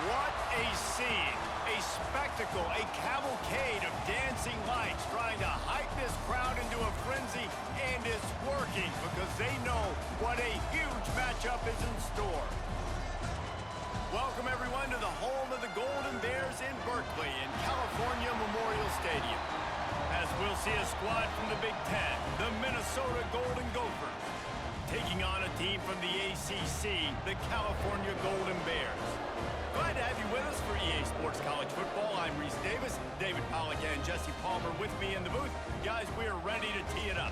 What a scene, a spectacle, a cavalcade of dancing lights trying to hype this crowd into a frenzy, and it's working because they know what a huge matchup is in store. Welcome everyone to the home of the Golden Bears in Berkeley in California Memorial Stadium. As we'll see a squad from the Big Ten, the Minnesota Golden Gophers, taking on a team from the ACC, the California Golden Bears. Glad to have you with us for EA Sports College Football. I'm Reese Davis, David Pollack and Jesse Palmer with me in the booth. Guys, we are ready to tee it up.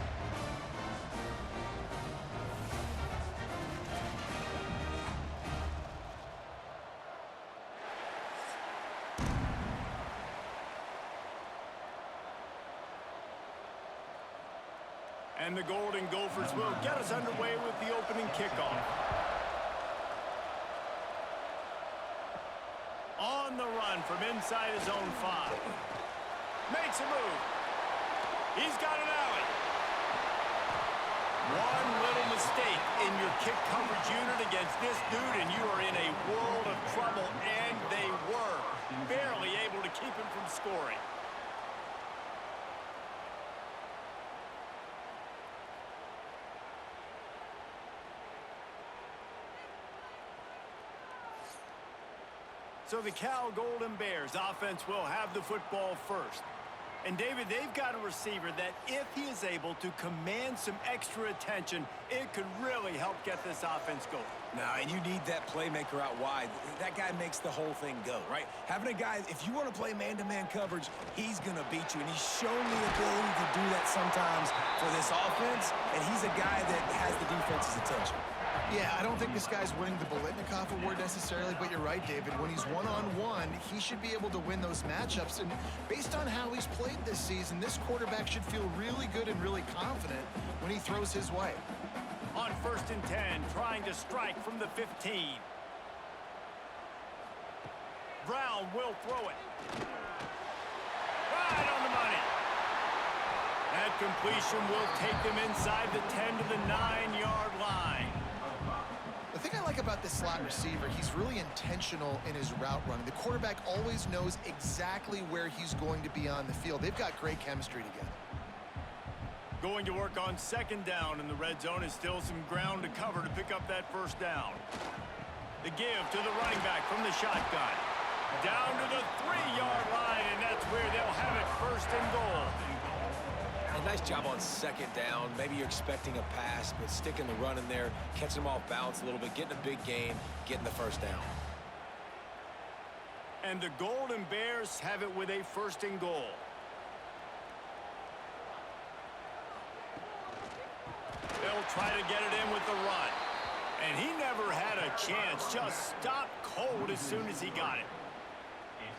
And the Golden Gophers will get us underway with the opening kickoff. On the run from inside his own 5. Makes a move. He's got an alley. One little mistake in your kick coverage unit against this dude, and you are in a world of trouble, and they were barely able to keep him from scoring. So the Cal Golden Bears offense will have the football first. And David, they've got a receiver that if he is able to command some extra attention, it could really help get this offense going. Now, and you need that playmaker out wide. That guy makes the whole thing go, right? Having a guy, if you want to play man-to-man coverage, he's going to beat you. And he's shown the ability to do that sometimes for this offense. And he's a guy that has the defense's attention. Yeah, I don't think this guy's winning the Bolitnikoff Award necessarily, but you're right, David. When he's one-on-one, he should be able to win those matchups. And based on how he's played this season, this quarterback should feel really good and really confident when he throws his way. On 1st and 10, trying to strike from the 15. Brown will throw it. Right on the money. That completion will take them inside the 10 to the 9-yard line. The thing I like about this slot receiver, he's really intentional in his route running. The quarterback always knows exactly where he's going to be on the field. They've got great chemistry together. Going to work on 2nd down, and the red zone is still some ground to cover to pick up that 1st down. The give to the running back from the shotgun. Down to the 3-yard line, and that's where they'll have it 1st and goal. A nice job on 2nd down. Maybe you're expecting a pass, but sticking the run in there, catching them off balance a little bit, getting a big gain, getting the 1st down. And the Golden Bears have it with a 1st and goal. They'll try to get it in with the run. And he never had a chance. Just stopped cold as soon as he got it.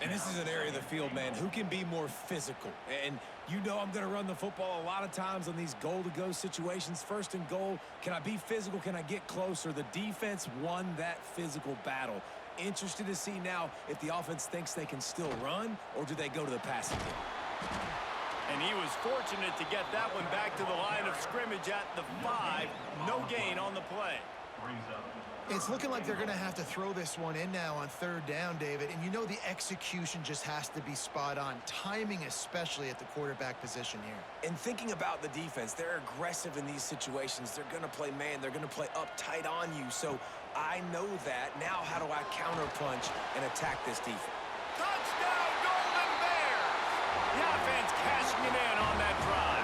And this is an area of the field, man, who can be more physical. And you know I'm going to run the football a lot of times on these goal-to-go situations. 1st and goal, can I be physical? Can I get closer? The defense won that physical battle. Interested to see now if the offense thinks they can still run, or do they go to the passing game? And he was fortunate to get that one back to the line of scrimmage at the 5. No gain on the play. It's looking like they're going to have to throw this one in now on 3rd down, David. And you know the execution just has to be spot on. Timing especially at the quarterback position here. And thinking about the defense, they're aggressive in these situations. They're going to play man. They're going to play up tight on you. So I know that. Now how do I counterpunch and attack this defense? Touchdown, Golden Bears! The offense cashing it in on that drive.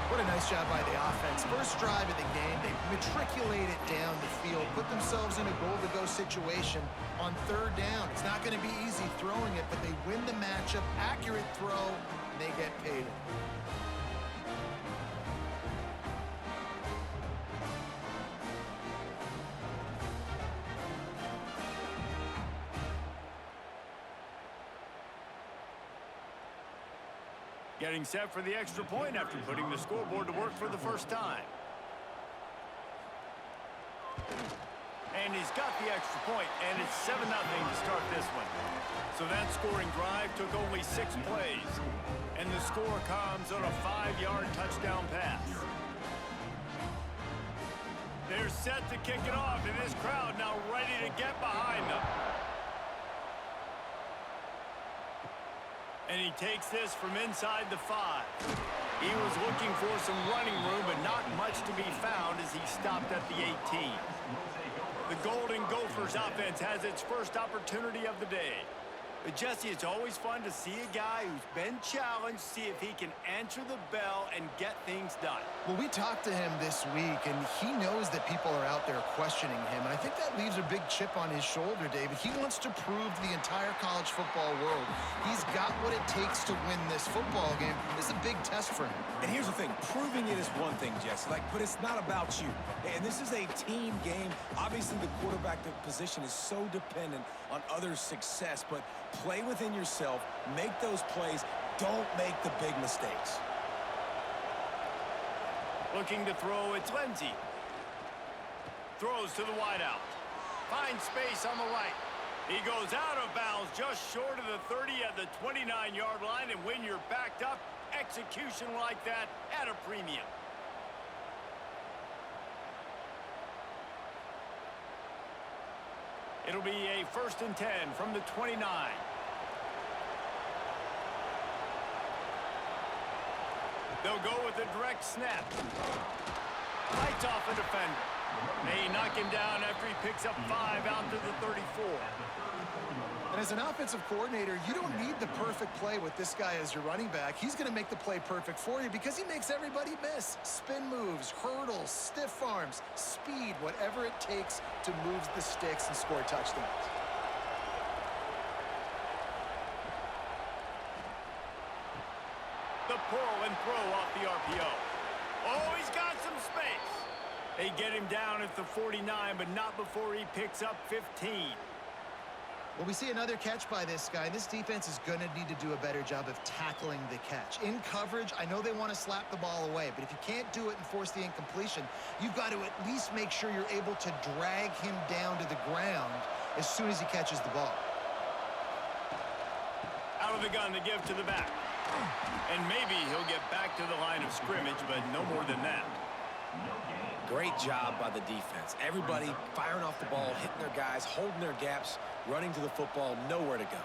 What a nice job by the offense. First drive of the game, they matriculated down the field, put themselves in a goal-to-go situation on 3rd down. It's not going to be easy throwing it, but they win the matchup, accurate throw, and they get paid. Getting set for the extra point after putting the scoreboard to work for the 1st time. And he's got the extra point, and it's 7-0 to start this one. So that scoring drive took only 6 plays, and the score comes on a 5-yard touchdown pass. They're set to kick it off, and this crowd now ready to get behind them. And he takes this from inside the 5. He was looking for some running room, but not much to be found as he stopped at the 18. The Golden Gophers offense has its first opportunity of the day. But, Jesse, it's always fun to see a guy who's been challenged, see if he can answer the bell and get things done. Well, we talked to him this week, and he knows that people are out there questioning him. And I think that leaves a big chip on his shoulder, David. He wants to prove to the entire college football world he's got what it takes to win this football game. This is a big test for him. And here's the thing. Proving it is one thing, Jesse, but it's not about you. And this is a team game. Obviously, the quarterback position is so dependent on others' success, but play within yourself, make those plays, don't make the big mistakes. Looking to throw, it's Lindsey. Throws to the wideout. Finds space on the right. He goes out of bounds just short of the 30 at the 29-yard line, and when you're backed up, execution like that at a premium. It'll be a 1st and 10 from the 29. They'll go with a direct snap. Lights off a defender. They knock him down after he picks up 5 out to the 34. And as an offensive coordinator, you don't need the perfect play with this guy as your running back. He's going to make the play perfect for you because he makes everybody miss. Spin moves, hurdles, stiff arms, speed, whatever it takes to move the sticks and score touchdowns. The pull and throw off the RPO. Oh, he's got some space. They get him down at the 49, but not before he picks up 15. Well, we see another catch by this guy. This defense is going to need to do a better job of tackling the catch. In coverage, I know they want to slap the ball away, but if you can't do it and force the incompletion, you've got to at least make sure you're able to drag him down to the ground as soon as he catches the ball. Out of the gun to give to the back. And maybe he'll get back to the line of scrimmage, but no more than that. Great job by the defense. Everybody firing off the ball, hitting their guys, holding their gaps, running to the football, nowhere to go.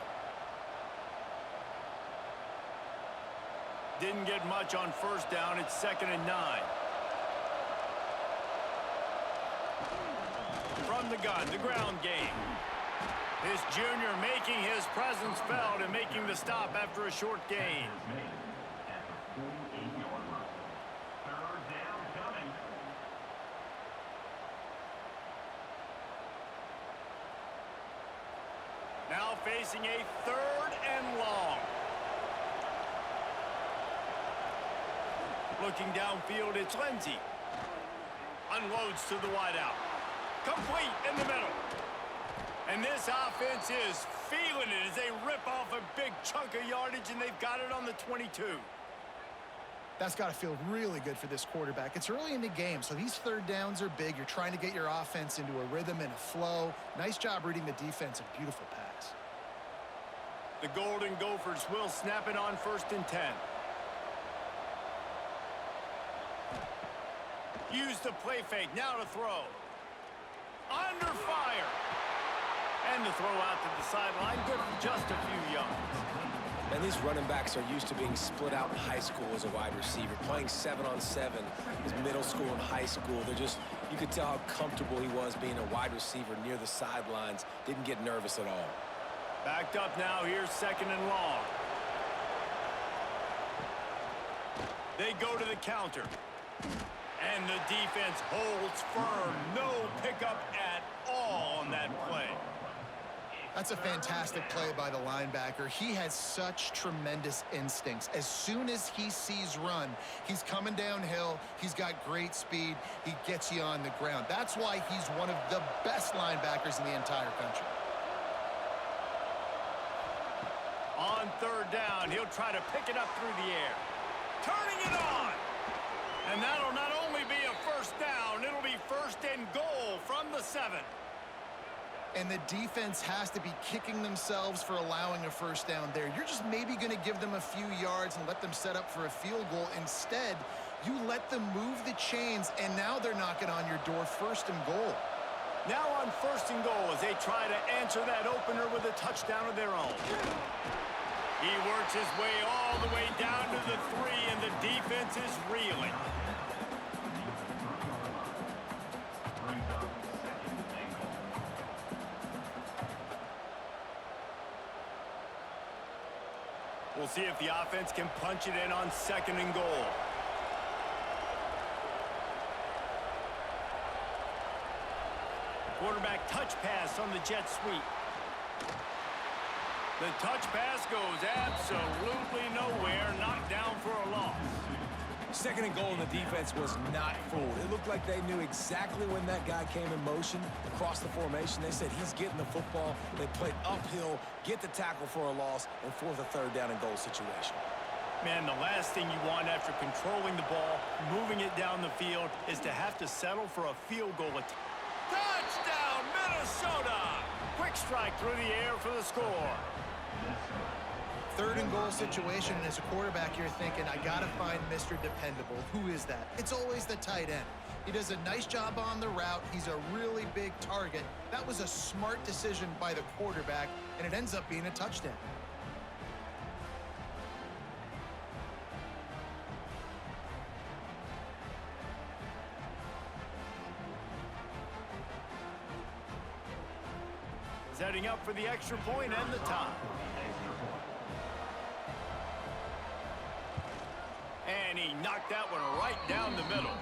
Didn't get much on 1st down. It's 2nd and 9. From the gun, the ground game. This junior making his presence felt and making the stop after a short gain. Now facing a 3rd and long. Looking downfield, it's Lindsey. Unloads to the wideout. Complete in the middle. And this offense is feeling it as they rip off a big chunk of yardage, and they've got it on the 22. That's got to feel really good for this quarterback. It's early in the game, so these 3rd downs are big. You're trying to get your offense into a rhythm and a flow. Nice job reading the defense. A beautiful pass. The Golden Gophers will snap it on 1st and 10. Use the play fake. Now to throw. Under fire. And the throw out to the sideline. Good for just a few yards. And these running backs are used to being split out in high school as a wide receiver. Playing 7-on-7 is middle school and high school. You could tell how comfortable he was being a wide receiver near the sidelines. Didn't get nervous at all. Backed up now. Here's 2nd and long. They go to the counter. And the defense holds firm. No pickup at all on that play. That's a fantastic play by the linebacker. He has such tremendous instincts. As soon as he sees run, he's coming downhill. He's got great speed. He gets you on the ground. That's why he's one of the best linebackers in the entire country. On 3rd down, he'll try to pick it up through the air. Turning it on. And that'll not only be a 1st down, it'll be 1st and goal from the 7. And the defense has to be kicking themselves for allowing a 1st down there. You're just maybe going to give them a few yards and let them set up for a field goal. Instead, you let them move the chains, and now they're knocking on your door. 1st and goal. Now on 1st and goal as they try to answer that opener with a touchdown of their own. He works his way all the way down to the 3, and the defense is reeling. We'll see if the offense can punch it in on 2nd and goal. Quarterback touch pass on the jet sweep. The touch pass goes absolutely nowhere, knocked down for a loss. 2nd and goal, and the defense was not fooled. It looked like they knew exactly when that guy came in motion across the formation. They said he's getting the football. They played uphill, get the tackle for a loss, and 4th or 3rd down and goal situation. Man, the last thing you want after controlling the ball, moving it down the field, is to have to settle for a field goal attempt. Touchdown, Minnesota! Quick strike through the air for the score. 3rd and goal situation, and as a quarterback, you're thinking, I got to find Mr. Dependable. Who is that? It's always the tight end. He does a nice job on the route. He's a really big target. That was a smart decision by the quarterback, and it ends up being a touchdown. Setting up for the extra point and the tie. And he knocked that one right down the middle.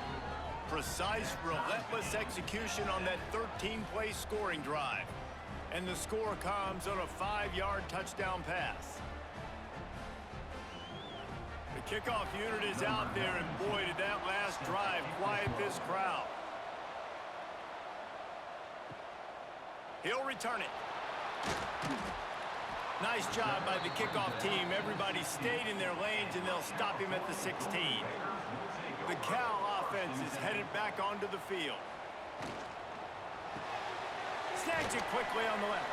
Precise, relentless execution on that 13-play scoring drive. And the score comes on a 5-yard touchdown pass. The kickoff unit is out there, and boy, did that last drive quiet this crowd. He'll return it. Nice job by the kickoff team. Everybody stayed in their lanes, and they'll stop him at the 16. The Cal offense is headed back onto the field. Snags it quickly on the left.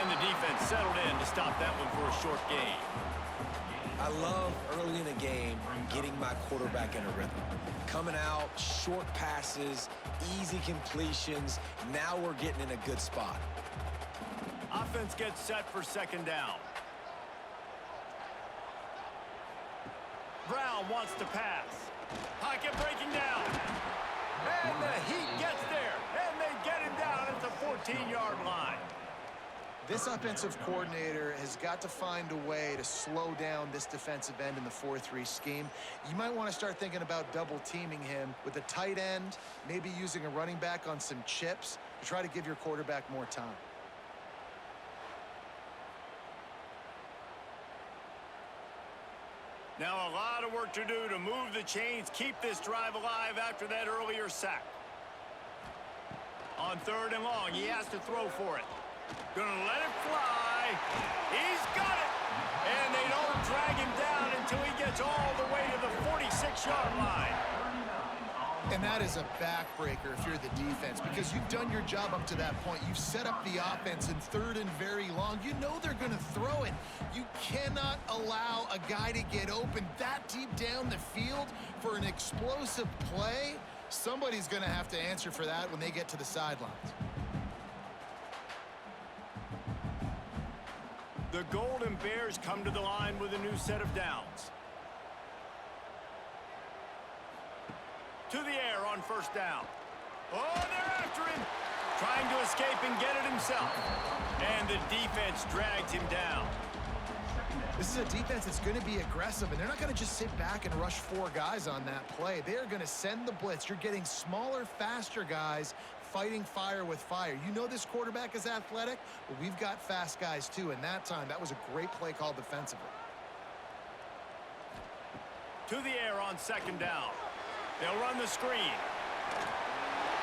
And the defense settled in to stop that one for a short gain. I love early in a game getting my quarterback in a rhythm. Coming out, short passes, easy completions. Now we're getting in a good spot. Offense gets set for 2nd down. Brown wants to pass. Pocket breaking down. And the Heat gets there. And they get him down at the 14-yard line. This offensive coordinator has got to find a way to slow down this defensive end in the 4-3 scheme. You might want to start thinking about double teaming him with a tight end, maybe using a running back on some chips to try to give your quarterback more time. Now a lot of work to do to move the chains, keep this drive alive after that earlier sack. On 3rd and long, he has to throw for it. Gonna let it fly. He's got it. And they don't drag him down until he gets all the way to the 46-yard line. And that is a backbreaker if you're the defense, because you've done your job up to that point. You've set up the offense in 3rd and very long. You know they're going to throw it. You cannot allow a guy to get open that deep down the field for an explosive play. Somebody's going to have to answer for that when they get to the sidelines. The Golden Bears come to the line with a new set of downs. To the air on 1st down. Oh, they're after him. Trying to escape and get it himself. And the defense drags him down. This is a defense that's going to be aggressive, and they're not going to just sit back and rush 4 guys on that play. They're going to send the blitz. You're getting smaller, faster guys fighting fire with fire. You know this quarterback is athletic, but we've got fast guys too, and that time, that was a great play call defensively. To the air on 2nd down. They'll run the screen.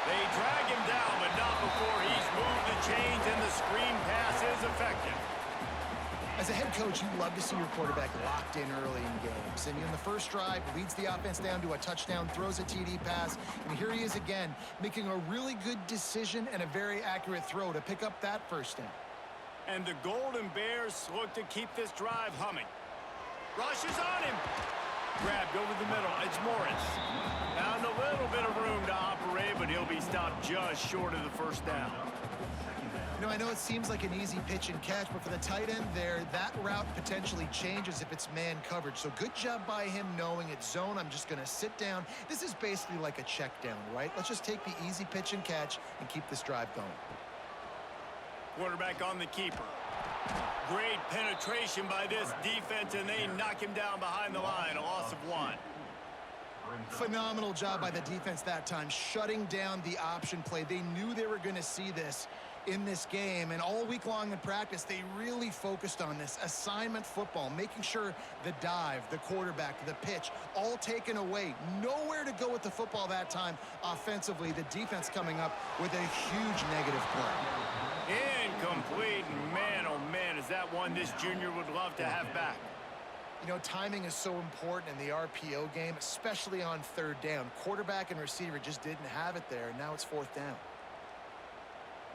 They drag him down, but not before he's moved the chains, and the screen pass is effective. As a head coach, you love to see your quarterback locked in early in games. And in the first drive, leads the offense down to a touchdown, throws a TD pass, and here he is again, making a really good decision and a very accurate throw to pick up that 1st down. And the Golden Bears look to keep this drive humming. Rushes on him. Grabbed over the middle. It's Morris. Found a little bit of room to operate, but he'll be stopped just short of the 1st down. I know it seems like an easy pitch and catch, but for the tight end there, that route potentially changes if it's man coverage. So good job by him knowing it's zone. I'm just going to sit down. This is basically like a check down, right? Let's just take the easy pitch and catch and keep this drive going. Quarterback on the keeper. Great penetration by this defense, and they knock him down behind the line. A loss of 1. Phenomenal job by the defense that time, shutting down the option play. They knew they were going to see this in this game, and all week long in practice, they really focused on this assignment football, making sure the dive, the quarterback, the pitch, all taken away. Nowhere to go with the football that time offensively. The defense coming up with a huge negative play. Incomplete. Man, oh man, is that one this junior would love to have back. Timing is so important in the RPO game, especially on third down. Quarterback and receiver just didn't have it there, and now it's 4th down.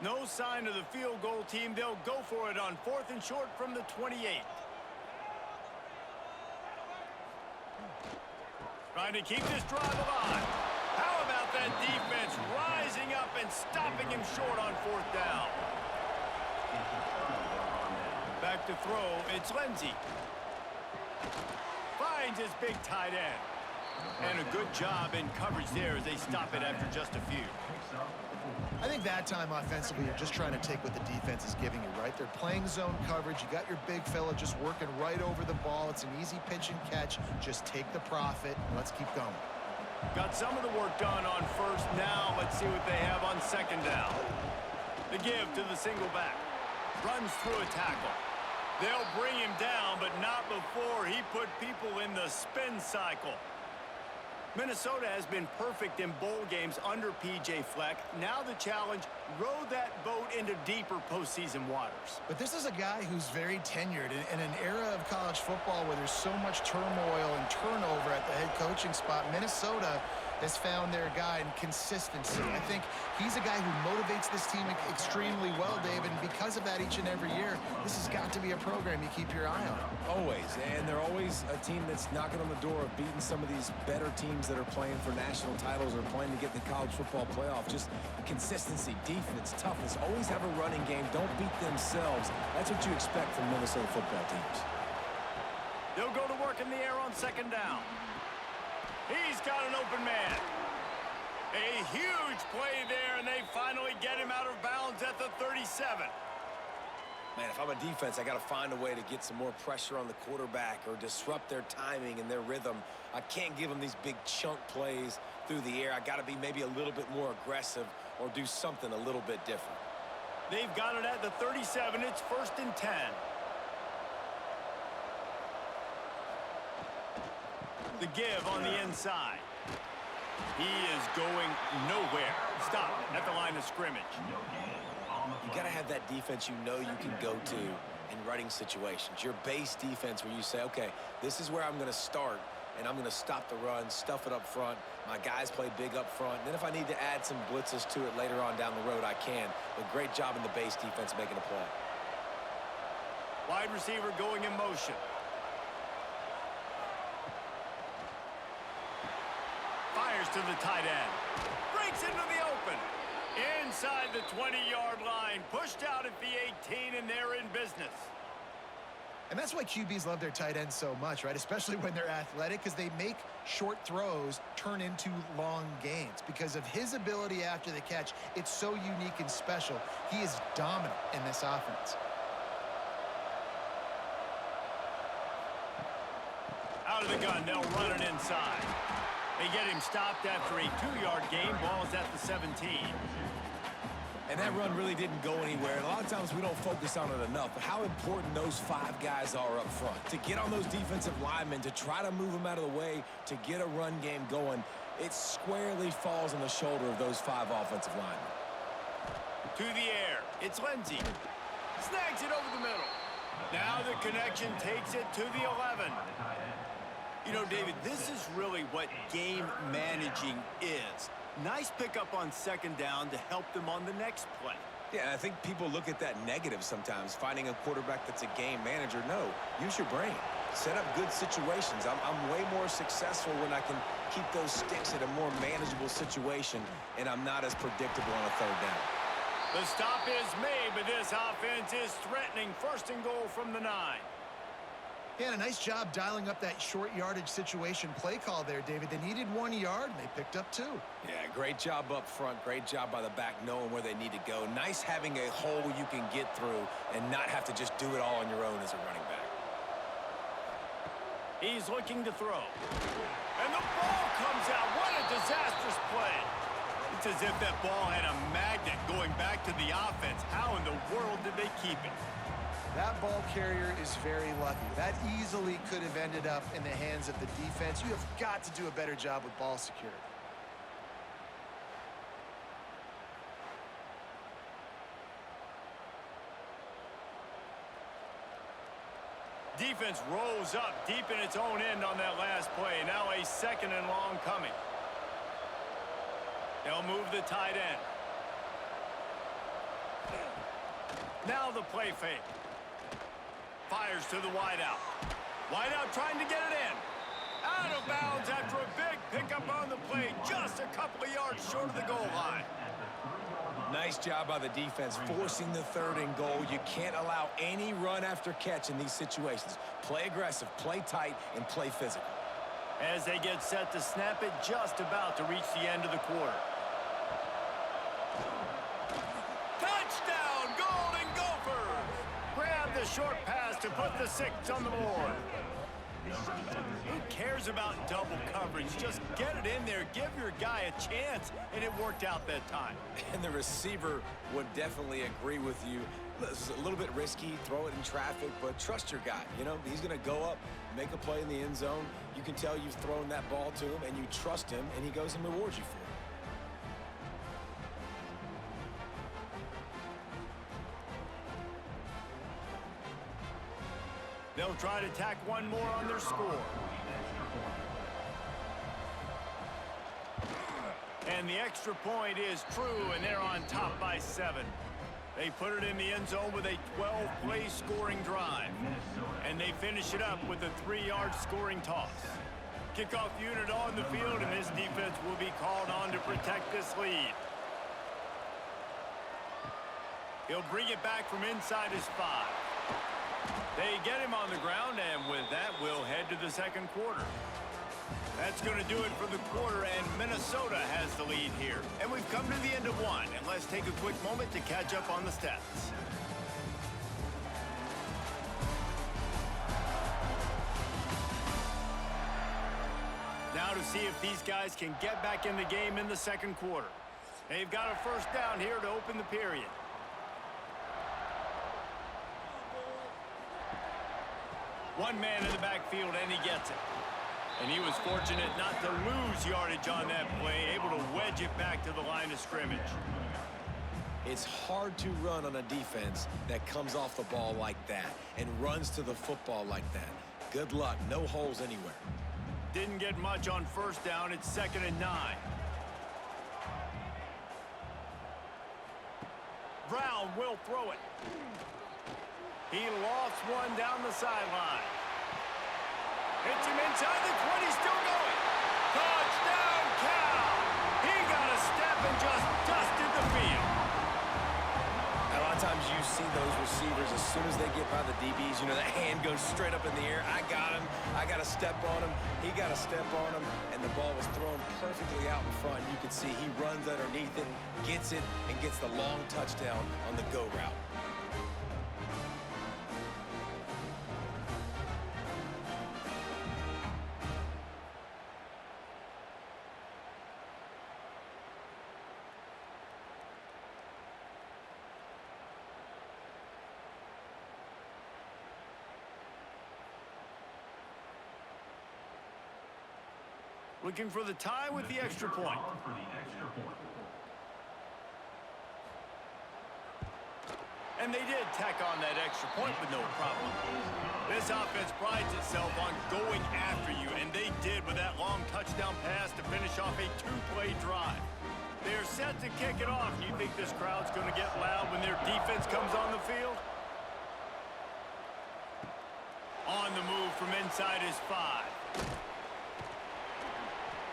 No sign of the field goal team. They'll go for it on 4th and short from the 28. Trying to keep this drive alive. How about that defense rising up and stopping him short on 4th down? Back to throw, it's Lindsey. Finds his big tight end. And a good job in coverage there as they stop it after just a few. I think that time offensively, you're just trying to take what the defense is giving you, right? They're playing zone coverage. You got your big fella just working right over the ball. It's an easy pitch and catch. Just take the profit. Let's keep going. Got some of the work done on 1st. Now let's see what they have on 2nd down. The give to the single back. Runs through a tackle. They'll bring him down, but not before he put people in the spin cycle. Minnesota has been perfect in bowl games under P.J. Fleck. Now the challenge, row that boat into deeper postseason waters. But this is a guy who's very tenured in an era of college football where there's so much turmoil and turnover at the head coaching spot. Minnesota has found their guy in consistency. I think he's a guy who motivates this team extremely well, David, and because of that each and every year, this has got to be a program you keep your eye on. Always, and they're always a team that's knocking on the door of beating some of these better teams that are playing for national titles or playing to get in the college football playoff. Just consistency, defense, toughness, always have a running game, don't beat themselves. That's what you expect from Minnesota football teams. They'll go to work in the air on 2nd down. He's got an open man. A huge play there, and they finally get him out of bounds at the 37. Man, if I'm a defense, I got to find a way to get some more pressure on the quarterback or disrupt their timing and their rhythm. I can't give them these big chunk plays through the air. I got to be maybe a little bit more aggressive or do something a little bit different. They've got it at the 37. It's 1st and 10. The give on the inside. He is going nowhere. Stop at the line of scrimmage. You got to have that defense you know you can go to in running situations. Your base defense where you say, okay, this is where I'm going to start, and I'm going to stop the run, stuff it up front. My guys play big up front. And then if I need to add some blitzes to it later on down the road, I can. But great job in the base defense making a play. Wide receiver going in motion. Fires to the tight end. Breaks into the open. Inside the 20-yard line. Pushed out at the 18, and they're in business. And that's why QBs love their tight ends so much, right? Especially when they're athletic, because they make short throws turn into long gains. Because of his ability after the catch, it's so unique and special. He is dominant in this offense. Out of the gun, they'll run it inside. They get him stopped after a 2-yard gain. Ball's at the 17. And that run really didn't go anywhere. And a lot of times we don't focus on it enough. But how important those 5 guys are up front. To get on those defensive linemen, to try to move them out of the way, to get a run game going, it squarely falls on the shoulder of those 5 offensive linemen. To the air. It's Lindsey. Snags it over the middle. Now the connection takes it to the 11. You know, David, this is really what game managing is. Nice pickup on 2nd down to help them on the next play. Yeah, I think people look at that negative sometimes, finding a quarterback that's a game manager. No, use your brain. Set up good situations. I'm way more successful when I can keep those sticks at a more manageable situation, and I'm not as predictable on a 3rd down. The stop is made, but this offense is threatening. First and goal from the 9. Yeah, a nice job dialing up that short yardage situation play call there, David. They needed 1 yard, and they picked up 2. Yeah, great job up front. Great job by the back knowing where they need to go. Nice having a hole you can get through and not have to just do it all on your own as a running back. He's looking to throw. And the ball comes out. What a disastrous play. It's as if that ball had a magnet going back to the offense. How in the world did they keep it? That ball carrier is very lucky. That easily could have ended up in the hands of the defense. You have got to do a better job with ball security. Defense rolls up deep in its own end on that last play. Now a 2nd and long coming. They'll move the tight end. Now the play fake. Fires to the wideout. Wideout trying to get it in. Out of bounds after a big pickup on the play. Just a couple of yards short of the goal line. Nice job by the defense forcing the 3rd and goal. You can't allow any run after catch in these situations. Play aggressive, play tight, and play physical. As they get set to snap it, just about to reach the end of the quarter. Touchdown, Golden Gophers! Grab the short pass to put the 6 on the board. Who cares about double coverage? Just get it in there. Give your guy a chance. And it worked out that time. And the receiver would definitely agree with you. This is a little bit risky. Throw it in traffic, but trust your guy. You know, he's going to go up, make a play in the end zone. You can tell you've thrown that ball to him, and you trust him, and he goes and rewards you for it. They'll try to tack one more on their score. And the extra point is true, and they're on top by 7. They put it in the end zone with a 12-play scoring drive. And they finish it up with a 3-yard scoring toss. Kickoff unit on the field, and this defense will be called on to protect this lead. He'll bring it back from inside his 5. They get him on the ground, and with that, we'll head to the 2nd quarter. That's going to do it for the quarter, and Minnesota has the lead here. And we've come to the end of 1, and let's take a quick moment to catch up on the stats. Now to see if these guys can get back in the game in the 2nd quarter. They've got a 1st down here to open the period. One man in the backfield, and he gets it. And he was fortunate not to lose yardage on that play, able to wedge it back to the line of scrimmage. It's hard to run on a defense that comes off the ball like that and runs to the football like that. Good luck. No holes anywhere. Didn't get much on 1st down. It's 2nd and 9. Brown will throw it. He lofts one down the sideline. Hits him inside the 20, still going. Touchdown, Cal! He got a step and just dusted the field. A lot of times you see those receivers, as soon as they get by the DBs, you know, that hand goes straight up in the air. I got him. I got a step on him. He got a step on him, and the ball was thrown perfectly out in front. You can see he runs underneath it, gets it, and gets the long touchdown on the go route. Looking for the tie with the extra point. And they did tack on that extra point with no problem. This offense prides itself on going after you, and they did with that long touchdown pass to finish off a 2-play drive. They're set to kick it off. You think this crowd's going to get loud when their defense comes on the field? On the move from inside his 5.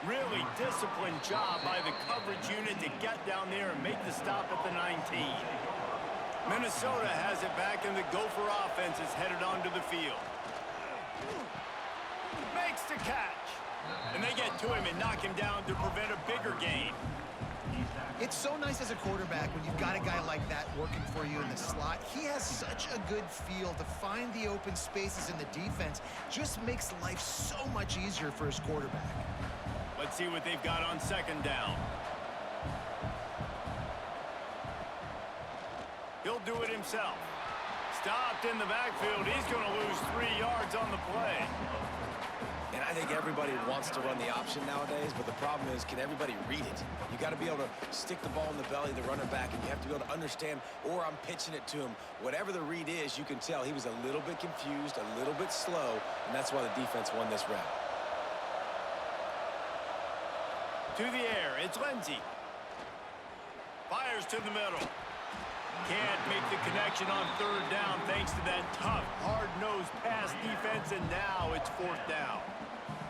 Really disciplined job by the coverage unit to get down there and make the stop at the 19. Minnesota has it back, and the Gopher offense is headed onto the field. Makes the catch. And they get to him and knock him down to prevent a bigger gain. It's so nice as a quarterback when you've got a guy like that working for you in the slot. He has such a good feel to find the open spaces in the defense. Just makes life so much easier for his quarterback. Let's see what they've got on second down. He'll do it himself. Stopped in the backfield. He's going to lose 3 yards on the play. And I think everybody wants to run the option nowadays, but the problem is, can everybody read it? You got to be able to stick the ball in the belly of the runner back, and you have to be able to understand, or I'm pitching it to him. Whatever the read is, you can tell he was a little bit confused, a little bit slow, and that's why the defense won this round. To the air, it's Lindsey. Fires to the middle. Can't make the connection on third down thanks to that tough, hard-nosed pass defense, and now it's fourth down.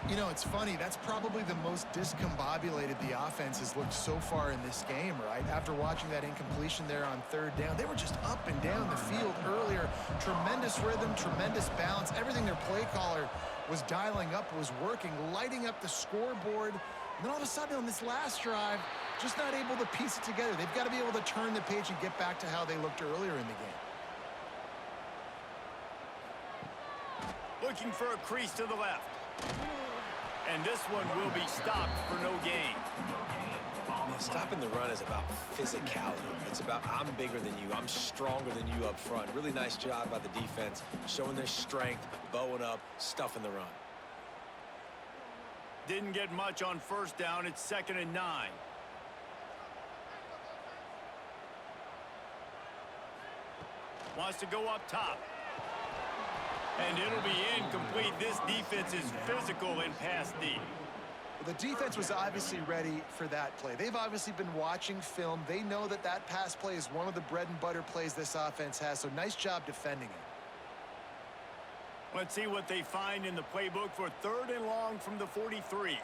You know, it's funny. That's probably the most discombobulated the offense has looked so far in this game, right? After watching that incompletion there on third down, they were just up and down the field earlier. Tremendous rhythm, tremendous balance. Everything their play caller was dialing up was working, lighting up the scoreboard. And then all of a sudden on this last drive, just not able to piece it together. They've got to be able to turn the page and get back to how they looked earlier in the game. Looking for a crease to the left. And this one will be stopped for no gain. Man, stopping the run is about physicality. It's about I'm bigger than you. I'm stronger than you up front. Really nice job by the defense, showing their strength, bowing up, stuffing the run. Didn't get much on first down. It's 2nd and 9. Wants to go up top. And it'll be incomplete. This defense is physical and pass deep. Well, the defense was obviously ready for that play. They've obviously been watching film. They know that that pass play is one of the bread and butter plays this offense has, so nice job defending it. Let's see what they find in the playbook for 3rd and long from the 43.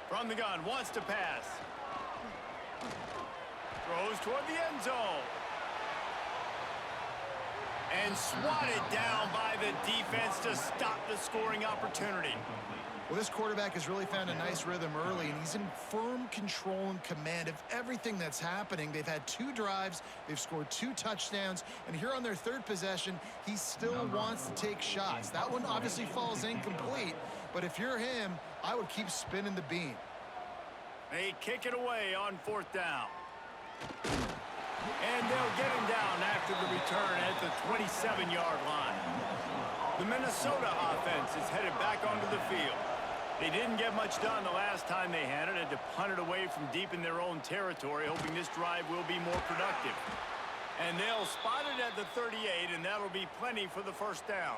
From the gun, wants to pass. Throws toward the end zone. And swatted down by the defense to stop the scoring opportunity. Well, this quarterback has really found a nice rhythm early, and he's in firm control and command of everything that's happening. They've had 2 drives, they've scored 2 touchdowns, and here on their 3rd possession, he still wants to take shots. That one obviously falls incomplete, but if you're him, I would keep spinning the beam. They kick it away on 4th down. And they'll get him down after the return at the 27-yard line. The Minnesota offense is headed back onto the field. They didn't get much done the last time they had it. Had to punt it away from deep in their own territory, hoping this drive will be more productive. And they'll spot it at the 38, and that'll be plenty for the 1st down.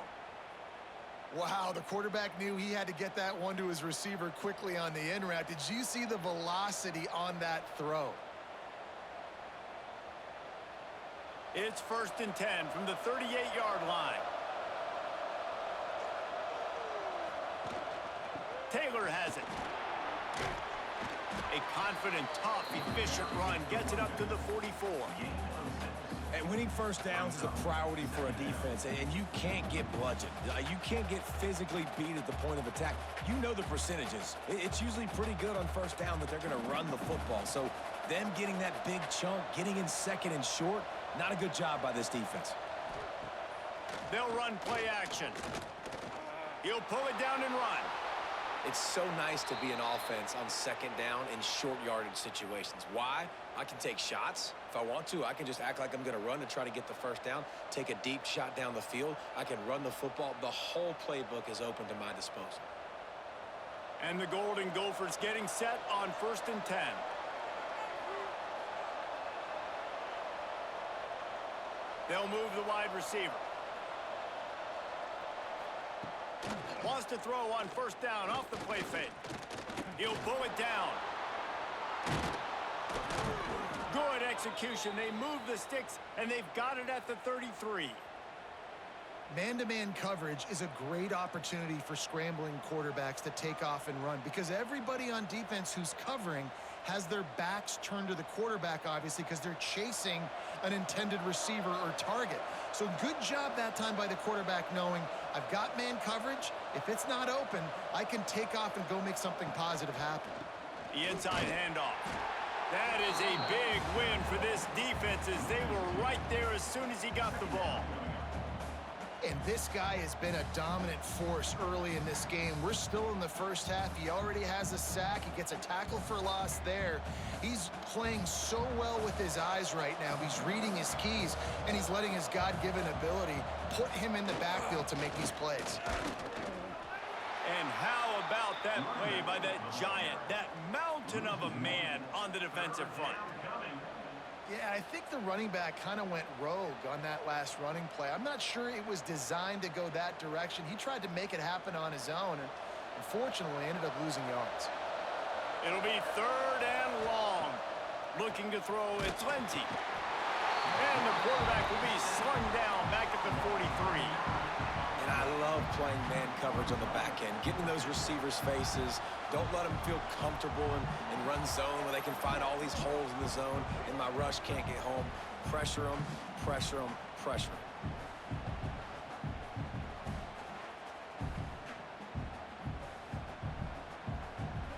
Wow, the quarterback knew he had to get that one to his receiver quickly on the in route. Did you see the velocity on that throw? It's 1st and 10 from the 38-yard line. Taylor has it. A confident, tough, efficient run gets it up to the 44. And winning first downs is a priority for a defense, and you can't get bludgeoned. You can't get physically beat at the point of attack. You know the percentages. It's usually pretty good on first down that they're going to run the football. So them getting that big chunk, getting in 2nd and short, not a good job by this defense. They'll run play action. He'll pull it down and run. It's so nice to be an offense on 2nd down in short yardage situations. Why? I can take shots. If I want to, I can just act like I'm going to run to try to get the first down, take a deep shot down the field. I can run the football. The whole playbook is open to my disposal. And the Golden Gophers getting set on 1st and 10. They'll move the wide receiver. Wants to throw on 1st down off the play fake. He'll pull it down. Good execution. They move the sticks, and they've got it at the 33. Man-to-man coverage is a great opportunity for scrambling quarterbacks to take off and run because everybody on defense who's covering has their backs turned to the quarterback, obviously, because they're chasing an intended receiver or target. So good job that time by the quarterback knowing I've got man coverage. If it's not open, I can take off and go make something positive happen. The inside handoff. That is a big win for this defense as they were right there as soon as he got the ball. And this guy has been a dominant force early in this game. We're still in the first half. He already has a sack. He gets a tackle for loss there. He's playing so well with his eyes right now. He's reading his keys, and he's letting his God-given ability put him in the backfield to make these plays. And how about that play by that giant, that mountain of a man on the defensive front? Yeah, I think the running back kind of went rogue on that last running play. I'm not sure it was designed to go that direction. He tried to make it happen on his own, and unfortunately ended up losing yards. It'll be 3rd and long. Looking to throw at plenty. And the quarterback will be slung down back at the 43. And I love playing man coverage on the back end, getting in those receivers' faces. Don't let them feel comfortable in run zone where they can find all these holes in the zone and my rush can't get home. Pressure them, pressure them, pressure them.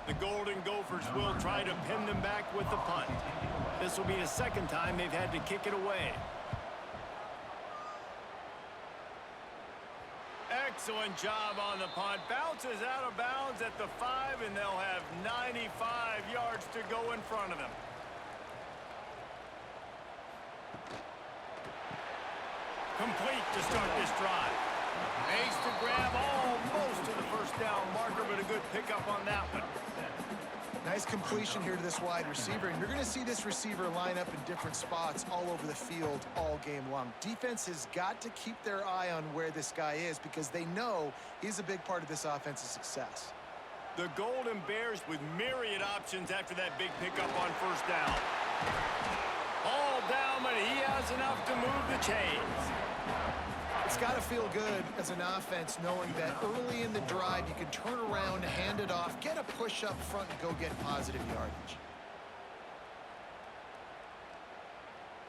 The Golden Gophers will try to pin them back with the punt. This will be the second time they've had to kick it away. Excellent job on the punt. Bounces out of bounds at the 5, and they'll have 95 yards to go in front of them. Complete to start this drive. Makes the grab almost to the first down marker, but a good pickup on that one. Nice completion here to this wide receiver, and you're going to see this receiver line up in different spots all over the field all game long. Defense has got to keep their eye on where this guy is because they know he's a big part of this offense's success. The Golden Bears with myriad options after that big pickup on first down. All down, but he has enough to move the chains. It's got to feel good as an offense knowing that early in the drive you can turn around, hand it off, get a push up front, and go get positive yardage.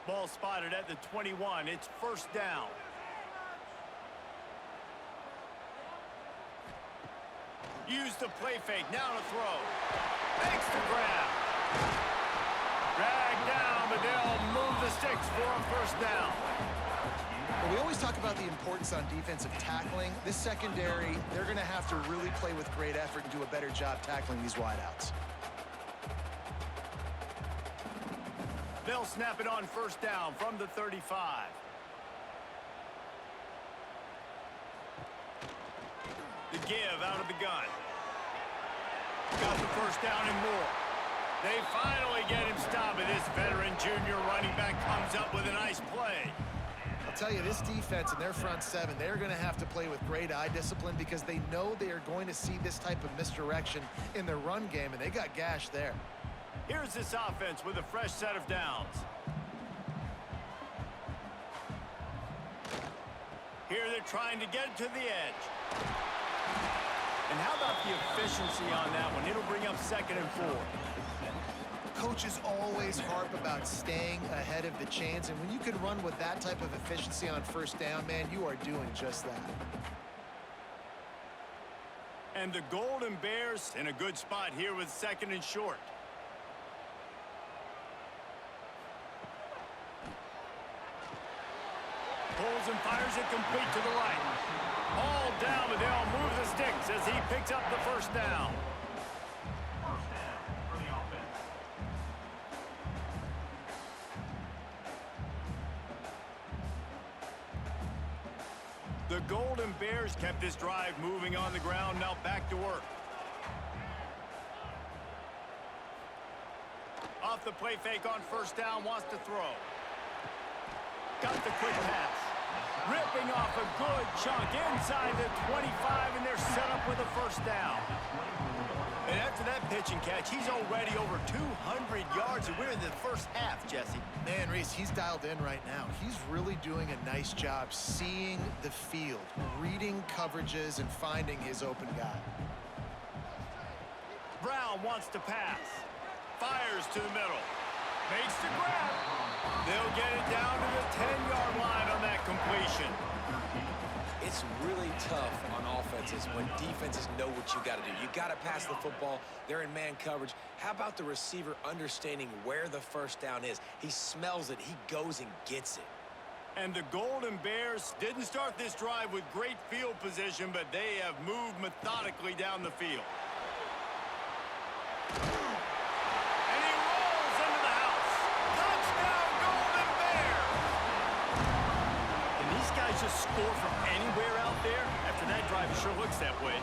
Ball spotted at the 21. It's first down. Use the play fake. Now to throw. Makes the grab. Dragged down, but they'll move the sticks for a first down. Well, we always talk about the importance on defensive tackling. This secondary, they're going to have to really play with great effort and do a better job tackling these wideouts. They'll snap it on first down from the 35. The give out of the gun. Got the first down and more. They finally get him stopped, and this veteran junior running back comes up with a nice play. I'll tell you, this defense and their front seven, they're going to have to play with great eye discipline because they know they are going to see this type of misdirection in their run game, and they got gashed there. Here's this offense with a fresh set of downs. Here they're trying to get it to the edge. And how about the efficiency on that one? It'll bring up 2nd and 4. Coaches always harp about staying ahead of the chains, and when you can run with that type of efficiency on first down, man, you are doing just that. And the Golden Bears in a good spot here with 2nd and short. Pulls and fires it complete to the right. All down, but they'll move the sticks as he picks up the first down. The Golden Bears kept this drive moving on the ground. Now back to work. Off the play fake on first down, wants to throw. Got the quick pass. Ripping off a good chunk inside the 25, and they're set up with a first down. And after that pitch and catch, he's already over 200 yards, and we're in the first half, Jesse. Man, Reese, he's dialed in right now. He's really doing a nice job seeing the field, reading coverages, and finding his open guy. Brown wants to pass. Fires to the middle. Makes the grab. They'll get it down to the 10-yard line on that completion. It's really tough on offenses when defenses know what you got to do. You got to pass the football. They're in man coverage. How about the receiver understanding where the first down is? He smells it. He goes and gets it. And the Golden Bears didn't start this drive with great field position, but they have moved methodically down the field. And he rolls into the house. Touchdown, Golden Bears! Can these guys just score from anywhere out there? After that drive, it sure looks that way.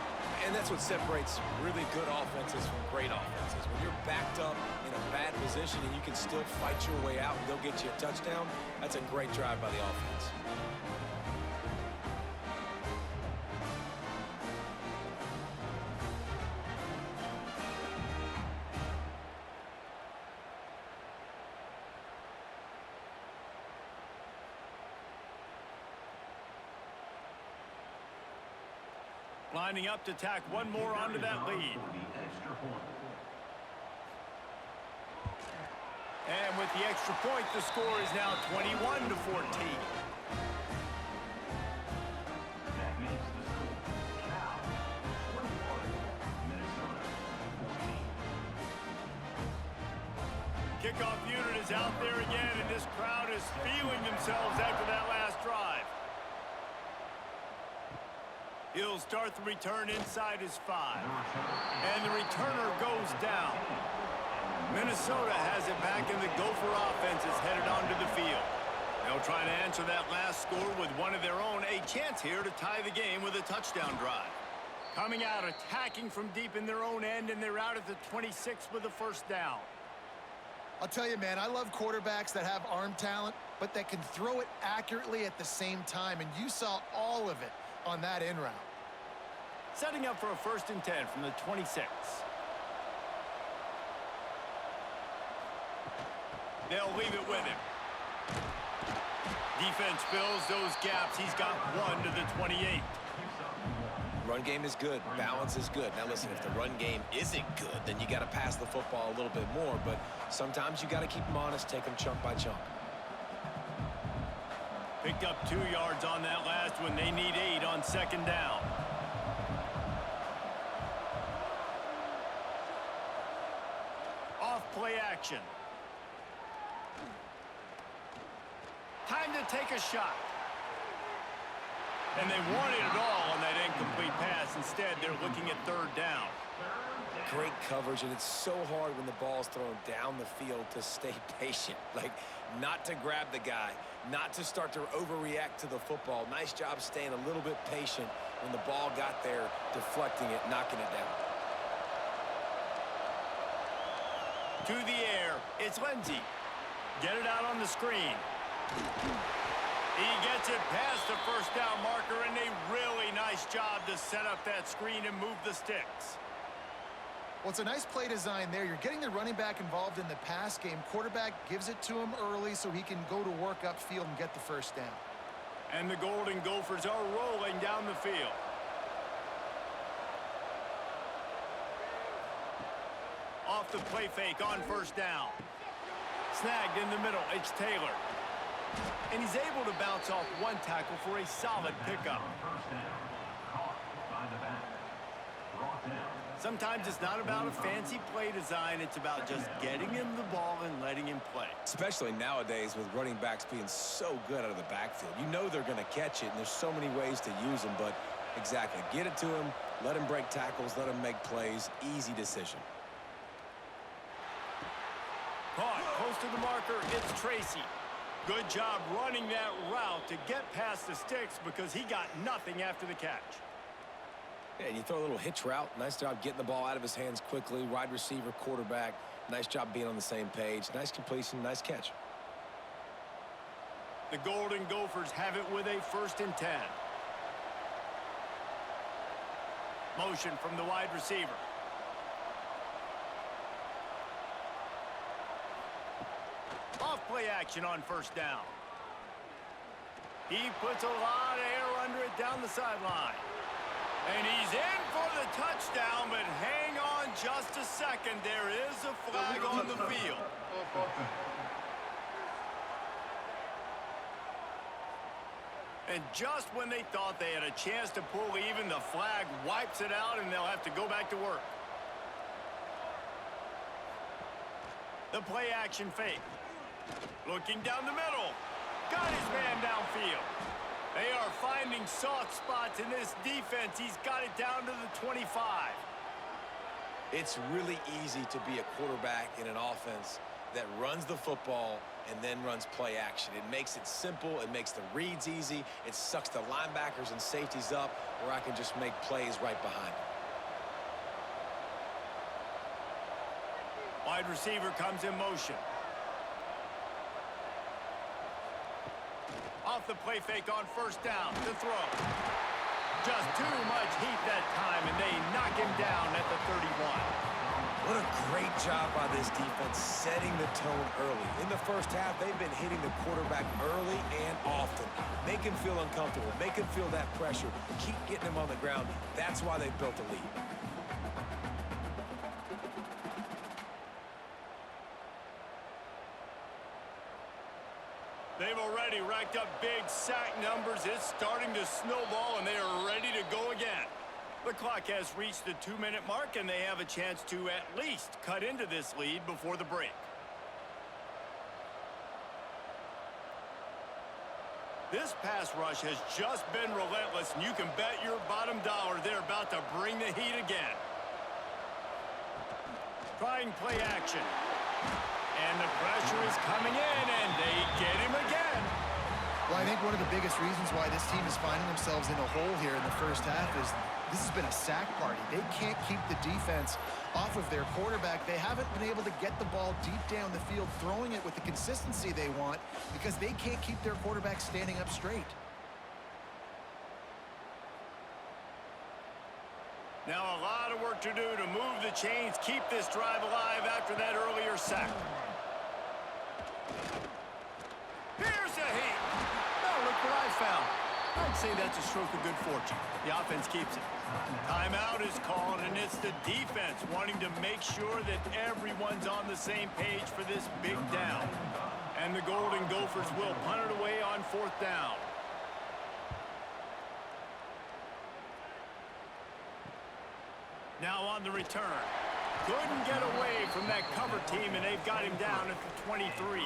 And that's what separates really good offenses from great offenses. When you're backed up in a bad position and you can still fight your way out and they'll get you a touchdown, that's a great drive by the offense. Lining up to tack one more onto that lead. And with the extra point, the score is now 21-14. Kickoff unit is out there again, and this crowd is feeling themselves after that last drive. He'll start the return inside his 5. And the returner goes down. Minnesota has it back, and the Gopher offense is headed onto the field. They'll try to answer that last score with one of their own. A chance here to tie the game with a touchdown drive. Coming out, attacking from deep in their own end, and they're out at the 26 with the first down. I'll tell you, man, I love quarterbacks that have arm talent, but that can throw it accurately at the same time, and you saw all of it on that in route. Setting up for a 1st and 10 from the 26. They'll leave it with him. Defense fills those gaps. He's got one to the 28. Run game is good. Balance is good. Now listen, if the run game isn't good, then you got to pass the football a little bit more, but sometimes you got to keep them honest, take them chunk by chunk. Picked up 2 yards on that last one. They need 8 on 2nd down. Off play action. Time to take a shot. And they wanted it all on that incomplete pass. Instead, they're looking at 3rd down. Great coverage, and it's so hard when the ball's thrown down the field to stay patient. Like, not to grab the guy, not to start to overreact to the football. Nice job staying a little bit patient when the ball got there, deflecting it, knocking it down. To the air, it's Lindsey. Get it out on the screen. He gets it past the 1st down marker, and a really nice job to set up that screen and move the sticks. Well, it's a nice play design there. You're getting the running back involved in the pass game. Quarterback gives it to him early so he can go to work upfield and get the 1st down. And the Golden Gophers are rolling down the field. Off the play fake on 1st down. Snagged in the middle, it's Taylor. And he's able to bounce off one tackle for a solid pickup. Sometimes it's not about a fancy play design. It's about just getting him the ball and letting him play. Especially nowadays with running backs being so good out of the backfield. You know they're going to catch it, and there's so many ways to use them. But exactly, get it to him, let him break tackles, let him make plays. Easy decision. Caught close to the marker, it's Tracy. Good job running that route to get past the sticks because he got nothing after the catch. Yeah, you throw a little hitch route. Nice job getting the ball out of his hands quickly. Wide receiver, quarterback. Nice job being on the same page. Nice completion, nice catch. The Golden Gophers have it with a 1st and 10. Motion from the wide receiver. off play action on first down. He puts a lot of air under it down the sideline. And he's in for the touchdown, but hang on just a second. There is a flag on the field. And just when they thought they had a chance to pull even, the flag wipes it out, and they'll have to go back to work. The play action fake. Looking down the middle. Got his man downfield. They are finding soft spots in this defense. He's got it down to the 25. It's really easy to be a quarterback in an offense that runs the football and then runs play action. It makes it simple. It makes the reads easy. It sucks the linebackers and safeties up where I can just make plays right behind them. Wide receiver comes in motion. Off the play fake on first down to throw. Just too much heat that time, and they knock him down at the 31. What a great job by this defense setting the tone early. In the first half, they've been hitting the quarterback early and often. Make him feel uncomfortable. Make him feel that pressure. Keep getting him on the ground. That's why they built the lead. They've already racked up big sack numbers. It's starting to snowball, and they are ready to go again. The clock has reached the 2-minute mark, and they have a chance to at least cut into this lead before the break. This pass rush has just been relentless, and you can bet your bottom dollar they're about to bring the heat again. Trying play action. And the pressure is coming in, and they get him again. Well, I think one of the biggest reasons why this team is finding themselves in a hole here in the first half is this has been a sack party. They can't keep the defense off of their quarterback. They haven't been able to get the ball deep down the field, throwing it with the consistency they want because they can't keep their quarterback standing up straight. Now a lot of work to do to move the chains, keep this drive alive after that earlier sack. Here's a heat. Oh, look what I found. I'd say that's a stroke of good fortune. The offense keeps it. Timeout is called, and it's the defense wanting to make sure that everyone's on the same page for this big down. And the Golden Gophers will punt it away on fourth down. Now on the return. Couldn't get away from that cover team, and they've got him down at the 23.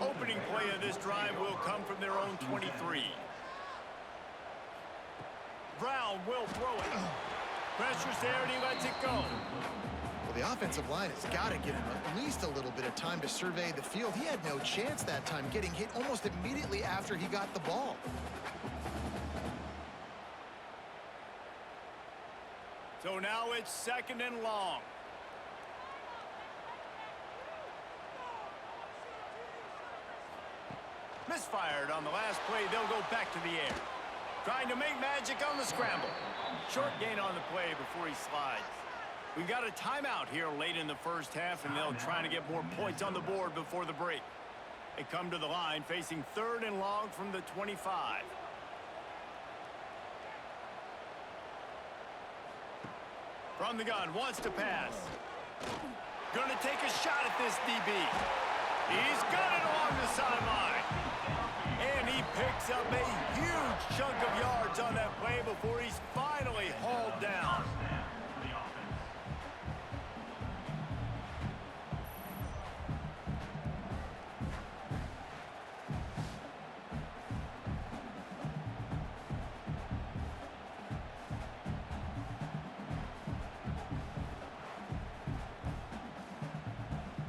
Opening play of this drive will come from their own 23. Brown will throw it. Pressure's there, and he lets it go. Well, the offensive line has got to give him at least a little bit of time to survey the field. He had no chance that time, getting hit almost immediately after he got the ball. So now it's second and long. Misfired on the last play. They'll go back to the air. Trying to make magic on the scramble. Short gain on the play before he slides. We've got a timeout here late in the first half, and they'll try to get more points on the board before the break. They come to the line facing third and long from the 25. From the gun, wants to pass. Gonna take a shot at this DB. He's got it along the sideline. And he picks up a huge chunk of yards on that play before he's finally hauled down.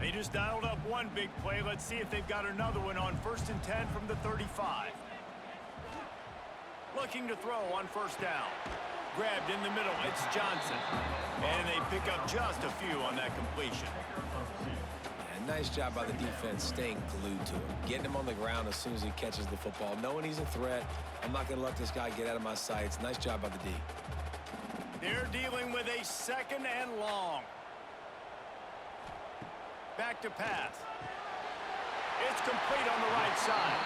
They just dialed up one big play. Let's see if they've got another one on 1st and 10 from the 35. Looking to throw on first down. Grabbed in the middle. It's Johnson. And they pick up just a few on that completion. Yeah, nice job by the defense staying glued to him. Getting him on the ground as soon as he catches the football. Knowing he's a threat. I'm not going to let this guy get out of my sights. Nice job by the D. They're dealing with a second and long. Back to pass. It's complete on the right side.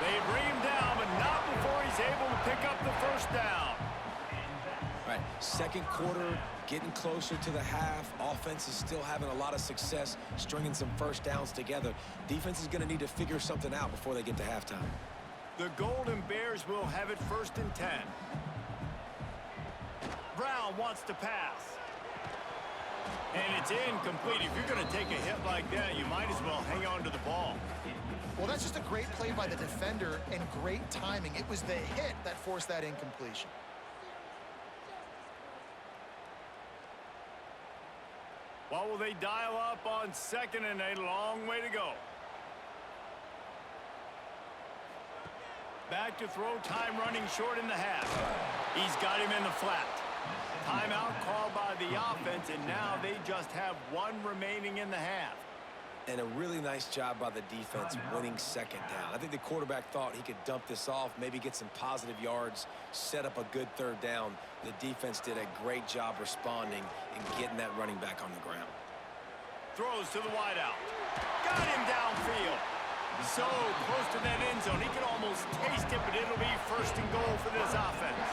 They bring him down, but not before he's able to pick up the first down. All right, second quarter, getting closer to the half. Offense is still having a lot of success stringing some first downs together. Defense is going to need to figure something out before they get to halftime. The Golden Bears will have it 1st and 10. Brown wants to pass. And it's incomplete. If you're going to take a hit like that, you might as well hang on to the ball. Well, that's just a great play by the defender and great timing. It was the hit that forced that incompletion. What will they dial up on 2nd and a long way to go? Back to throw, time running short in the half. He's got him in the flat. Timeout called by the offense, and now they just have one remaining in the half. And a really nice job by the defense winning 2nd down. I think the quarterback thought he could dump this off, maybe get some positive yards, set up a good 3rd down. The defense did a great job responding and getting that running back on the ground. Throws to the wideout. Got him downfield. So close to that end zone. He could almost taste it, but it'll be 1st and goal for this offense.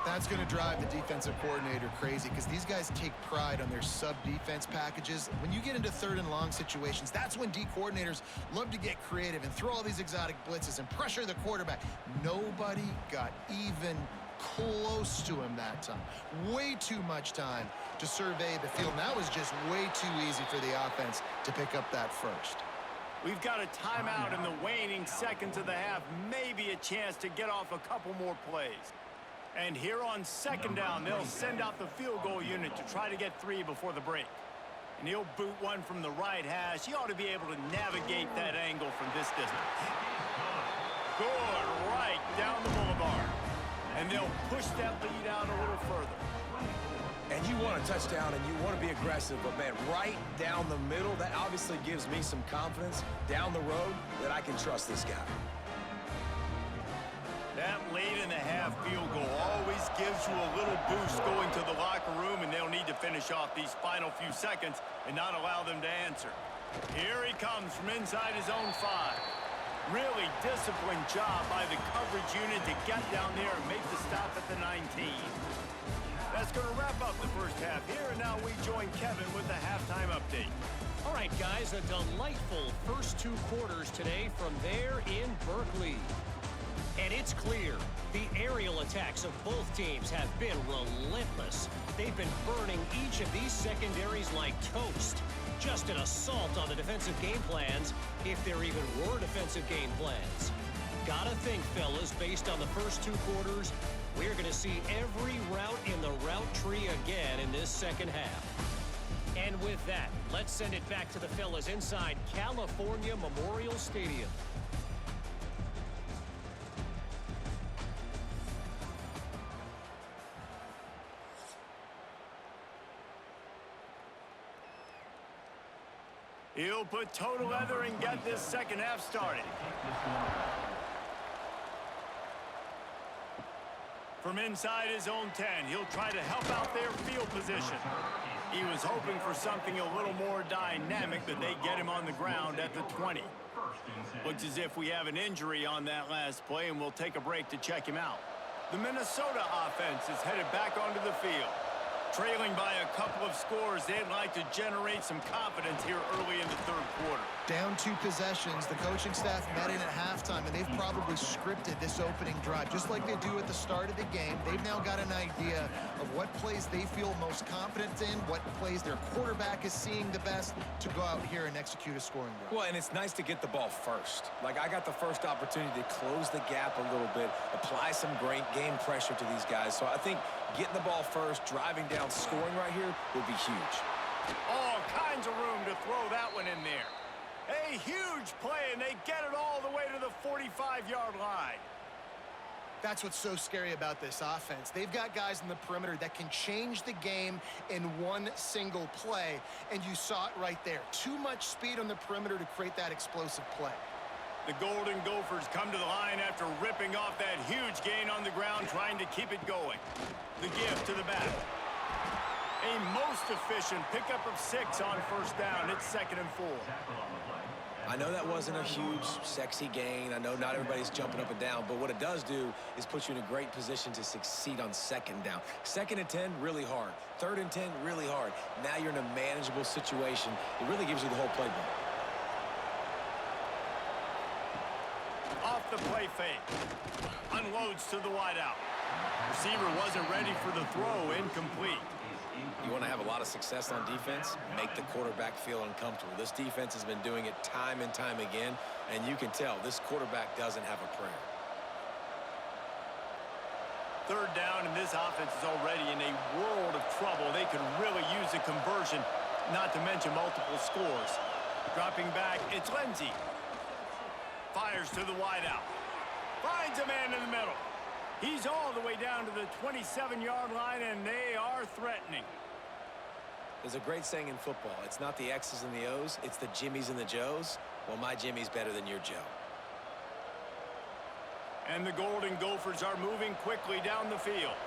That's going to drive the defensive coordinator crazy because these guys take pride on their sub-defense packages. When you get into 3rd and long situations, that's when D coordinators love to get creative and throw all these exotic blitzes and pressure the quarterback. Nobody got even close to him that time. Way too much time to survey the field. That was just way too easy for the offense to pick up that first. We've got a timeout in the waning seconds of the half. Maybe a chance to get off a couple more plays. And here on 2nd down, they'll send out the field goal unit to try to get 3 before the break. And he'll boot one from the right hash. He ought to be able to navigate that angle from this distance. Good, right down the boulevard. And they'll push that lead out a little further. And you want a touchdown and you want to be aggressive, but man, right down the middle, that obviously gives me some confidence down the road that I can trust this guy. That late in the half field goal always gives you a little boost going to the locker room, and they'll need to finish off these final few seconds and not allow them to answer. Here he comes from inside his own 5. Really disciplined job by the coverage unit to get down there and make the stop at the 19. That's going to wrap up the first half here, and now we join Kevin with the halftime update. All right, guys, a delightful first 2 quarters today from there in Berkeley. And it's clear the aerial attacks of both teams have been relentless. They've been burning each of these secondaries like toast. Just an assault on the defensive game plans, if there even were defensive game plans. Gotta think, fellas, based on the first 2 quarters, we're going to see every route in the route tree again in this second half. And with that, let's send it back to the fellas inside California Memorial Stadium. He'll put total leather and get this second half started. From inside his own 10, he'll try to help out their field position. He was hoping for something a little more dynamic, but they get him on the ground at the 20. Looks as if we have an injury on that last play, and we'll take a break to check him out. The Minnesota offense is headed back onto the field. Trailing by a couple of scores, they'd like to generate some confidence here early in the 3rd quarter. Down 2 possessions, the coaching staff met in at halftime, and they've probably scripted this opening drive, just like they do at the start of the game. They've now got an idea of what plays they feel most confident in, what plays their quarterback is seeing the best to go out here and execute a scoring drive. Well, and it's nice to get the ball first. Like, I got the first opportunity to close the gap a little bit, apply some great game pressure to these guys. So I think getting the ball first, driving down, scoring right here would be huge. All kinds of room to throw that one in there. A huge play, and they get it all the way to the 45-yard line. That's what's so scary about this offense. They've got guys in the perimeter that can change the game in one single play, and you saw it right there. Too much speed on the perimeter to create that explosive play. The Golden Gophers come to the line after ripping off that huge gain on the ground, trying to keep it going. The give to the back. A most efficient pickup of 6 on first down. It's 2nd and 4. I know that wasn't a huge, sexy gain. I know not everybody's jumping up and down, but what it does do is put you in a great position to succeed on second down. Second and 10, really hard. Third and 10, really hard. Now you're in a manageable situation. It really gives you the whole playbook. Off the play fake. Unloads to the wideout. Receiver wasn't ready for the throw. Incomplete. You want to have a lot of success on defense, make the quarterback feel uncomfortable. This defense has been doing it time and time again, and you can tell this quarterback doesn't have a prayer. Third down, and this offense is already in a world of trouble. They could really use a conversion, not to mention multiple scores. Dropping back, it's Lindsey. Fires to the wideout. Finds a man in the middle. He's all the way down to the 27-yard line, and they are threatening. There's a great saying in football. It's not the X's and the O's, it's the Jimmies and the Joes. Well, my Jimmy's better than your Joe. And the Golden Gophers are moving quickly down the field.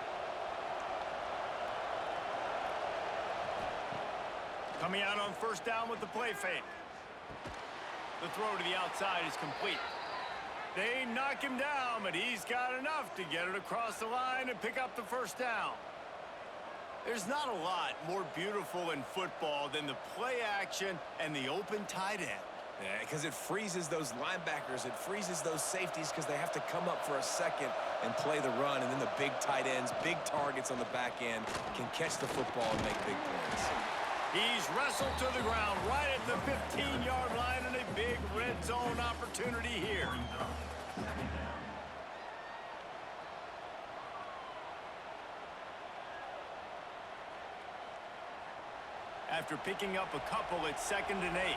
Coming out on first down with the play fake. The throw to the outside is complete. They knock him down, but he's got enough to get it across the line and pick up the first down. There's not a lot more beautiful in football than the play action and the open tight end. Yeah, because it freezes those linebackers. It freezes those safeties because they have to come up for a second and play the run. And then the big tight ends, big targets on the back end can catch the football and make big plays. He's wrestled to the ground right at the 15-yard line, and a big red zone opportunity here. After picking up a couple, it's 2nd and 8.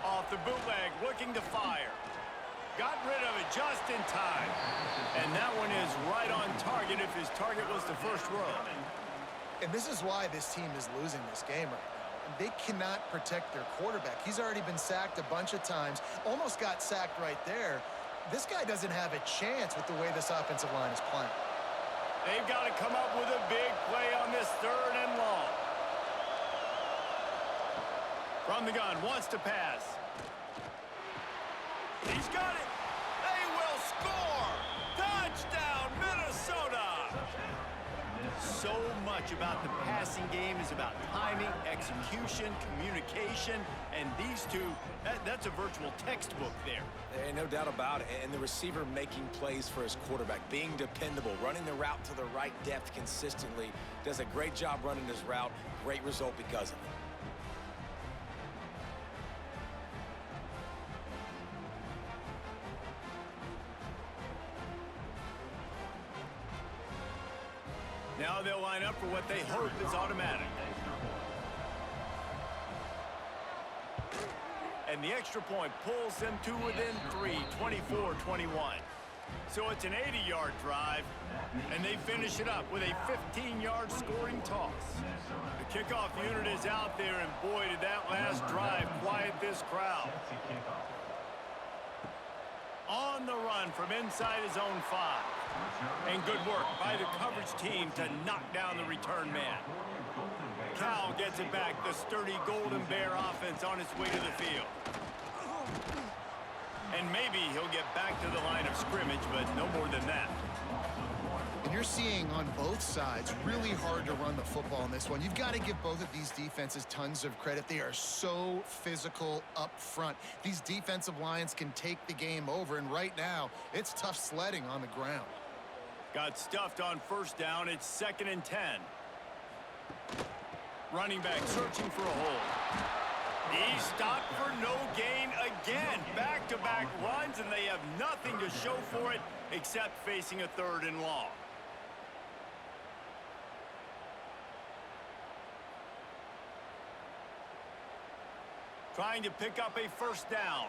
Off the bootleg, looking to fire. Got rid of it just in time. And that one is right on target if his target was the first row. And this is why this team is losing this game right now. They cannot protect their quarterback. He's already been sacked a bunch of times, almost got sacked right there. This guy doesn't have a chance with the way this offensive line is playing. They've got to come up with a big play on this 3rd and long. From the gun, wants to pass. He's got it. They will score. Touchdown, Minnesota. So much about the passing game is about timing, execution, communication, and these two, that's a virtual textbook there. Ain't no doubt about it. And the receiver making plays for his quarterback, being dependable, running the route to the right depth consistently, does a great job running his route. Great result because of it. Now they'll line up for what they hope is automatic. And the extra point pulls them to within 3, 24-21. So it's an 80-yard drive, and they finish it up with a 15-yard scoring toss. The kickoff unit is out there, and boy, did that last drive quiet this crowd. On the run from inside his own 5. And good work by the coverage team to knock down the return man. Cal gets it back, the sturdy Golden Bear offense on its way to the field. And maybe he'll get back to the line of scrimmage, but no more than that. And you're seeing on both sides really hard to run the football in this one. You've got to give both of these defenses tons of credit. They are so physical up front. These defensive lines can take the game over, and right now it's tough sledding on the ground. Got stuffed on first down. It's 2nd and 10. Running back searching for a hole. He stopped for no gain again. Back-to-back runs, and they have nothing to show for it except facing a 3rd and long. Trying to pick up a first down.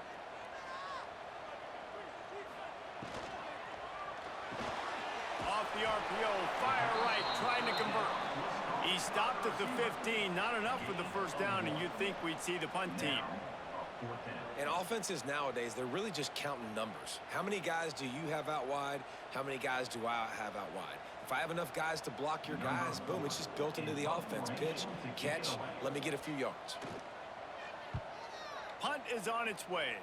Off the RPO, fire right, trying to convert. He stopped at the 15, not enough for the first down, and you'd think we'd see the punt team. And offenses nowadays, they're really just counting numbers. How many guys do you have out wide? How many guys do I have out wide? If I have enough guys to block your guys, boom, it's just built into the offense. Pitch, catch, let me get a few yards. Punt is on its way.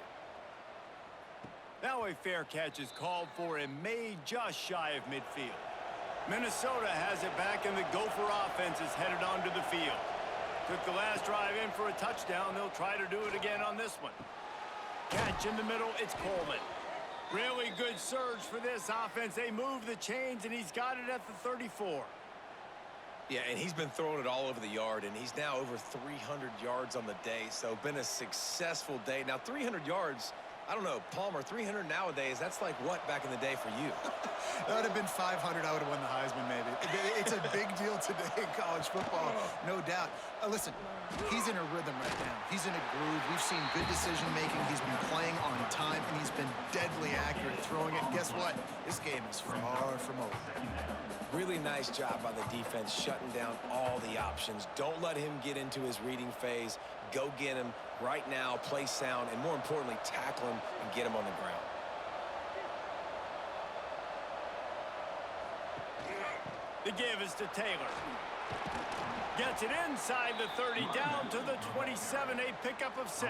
Now a fair catch is called for and made just shy of midfield. Minnesota has it back, and the Gopher offense is headed onto the field. Took the last drive in for a touchdown. They'll try to do it again on this one. Catch in the middle, it's Coleman. Really good surge for this offense. They move the chains, and he's got it at the 34. Yeah, and he's been throwing it all over the yard, and he's now over 300 yards on the day, so been a successful day. Now, 300 yards, I don't know, Palmer, 300 nowadays, that's like what back in the day for you? That would have been 500. I would have won the Heisman, maybe. It's a big deal today in college football, no doubt. Listen, he's in a rhythm right now. He's in a groove. We've seen good decision-making. He's been playing on time, and he's been deadly accurate throwing it. And guess what? This game is far from over. Really nice job by the defense shutting down all the options. Don't let him get into his reading phase. Go get him right now, play sound, and more importantly, tackle him and get him on the ground. The give is to Taylor. Gets it inside the 30, down to the 27, a pickup of 6.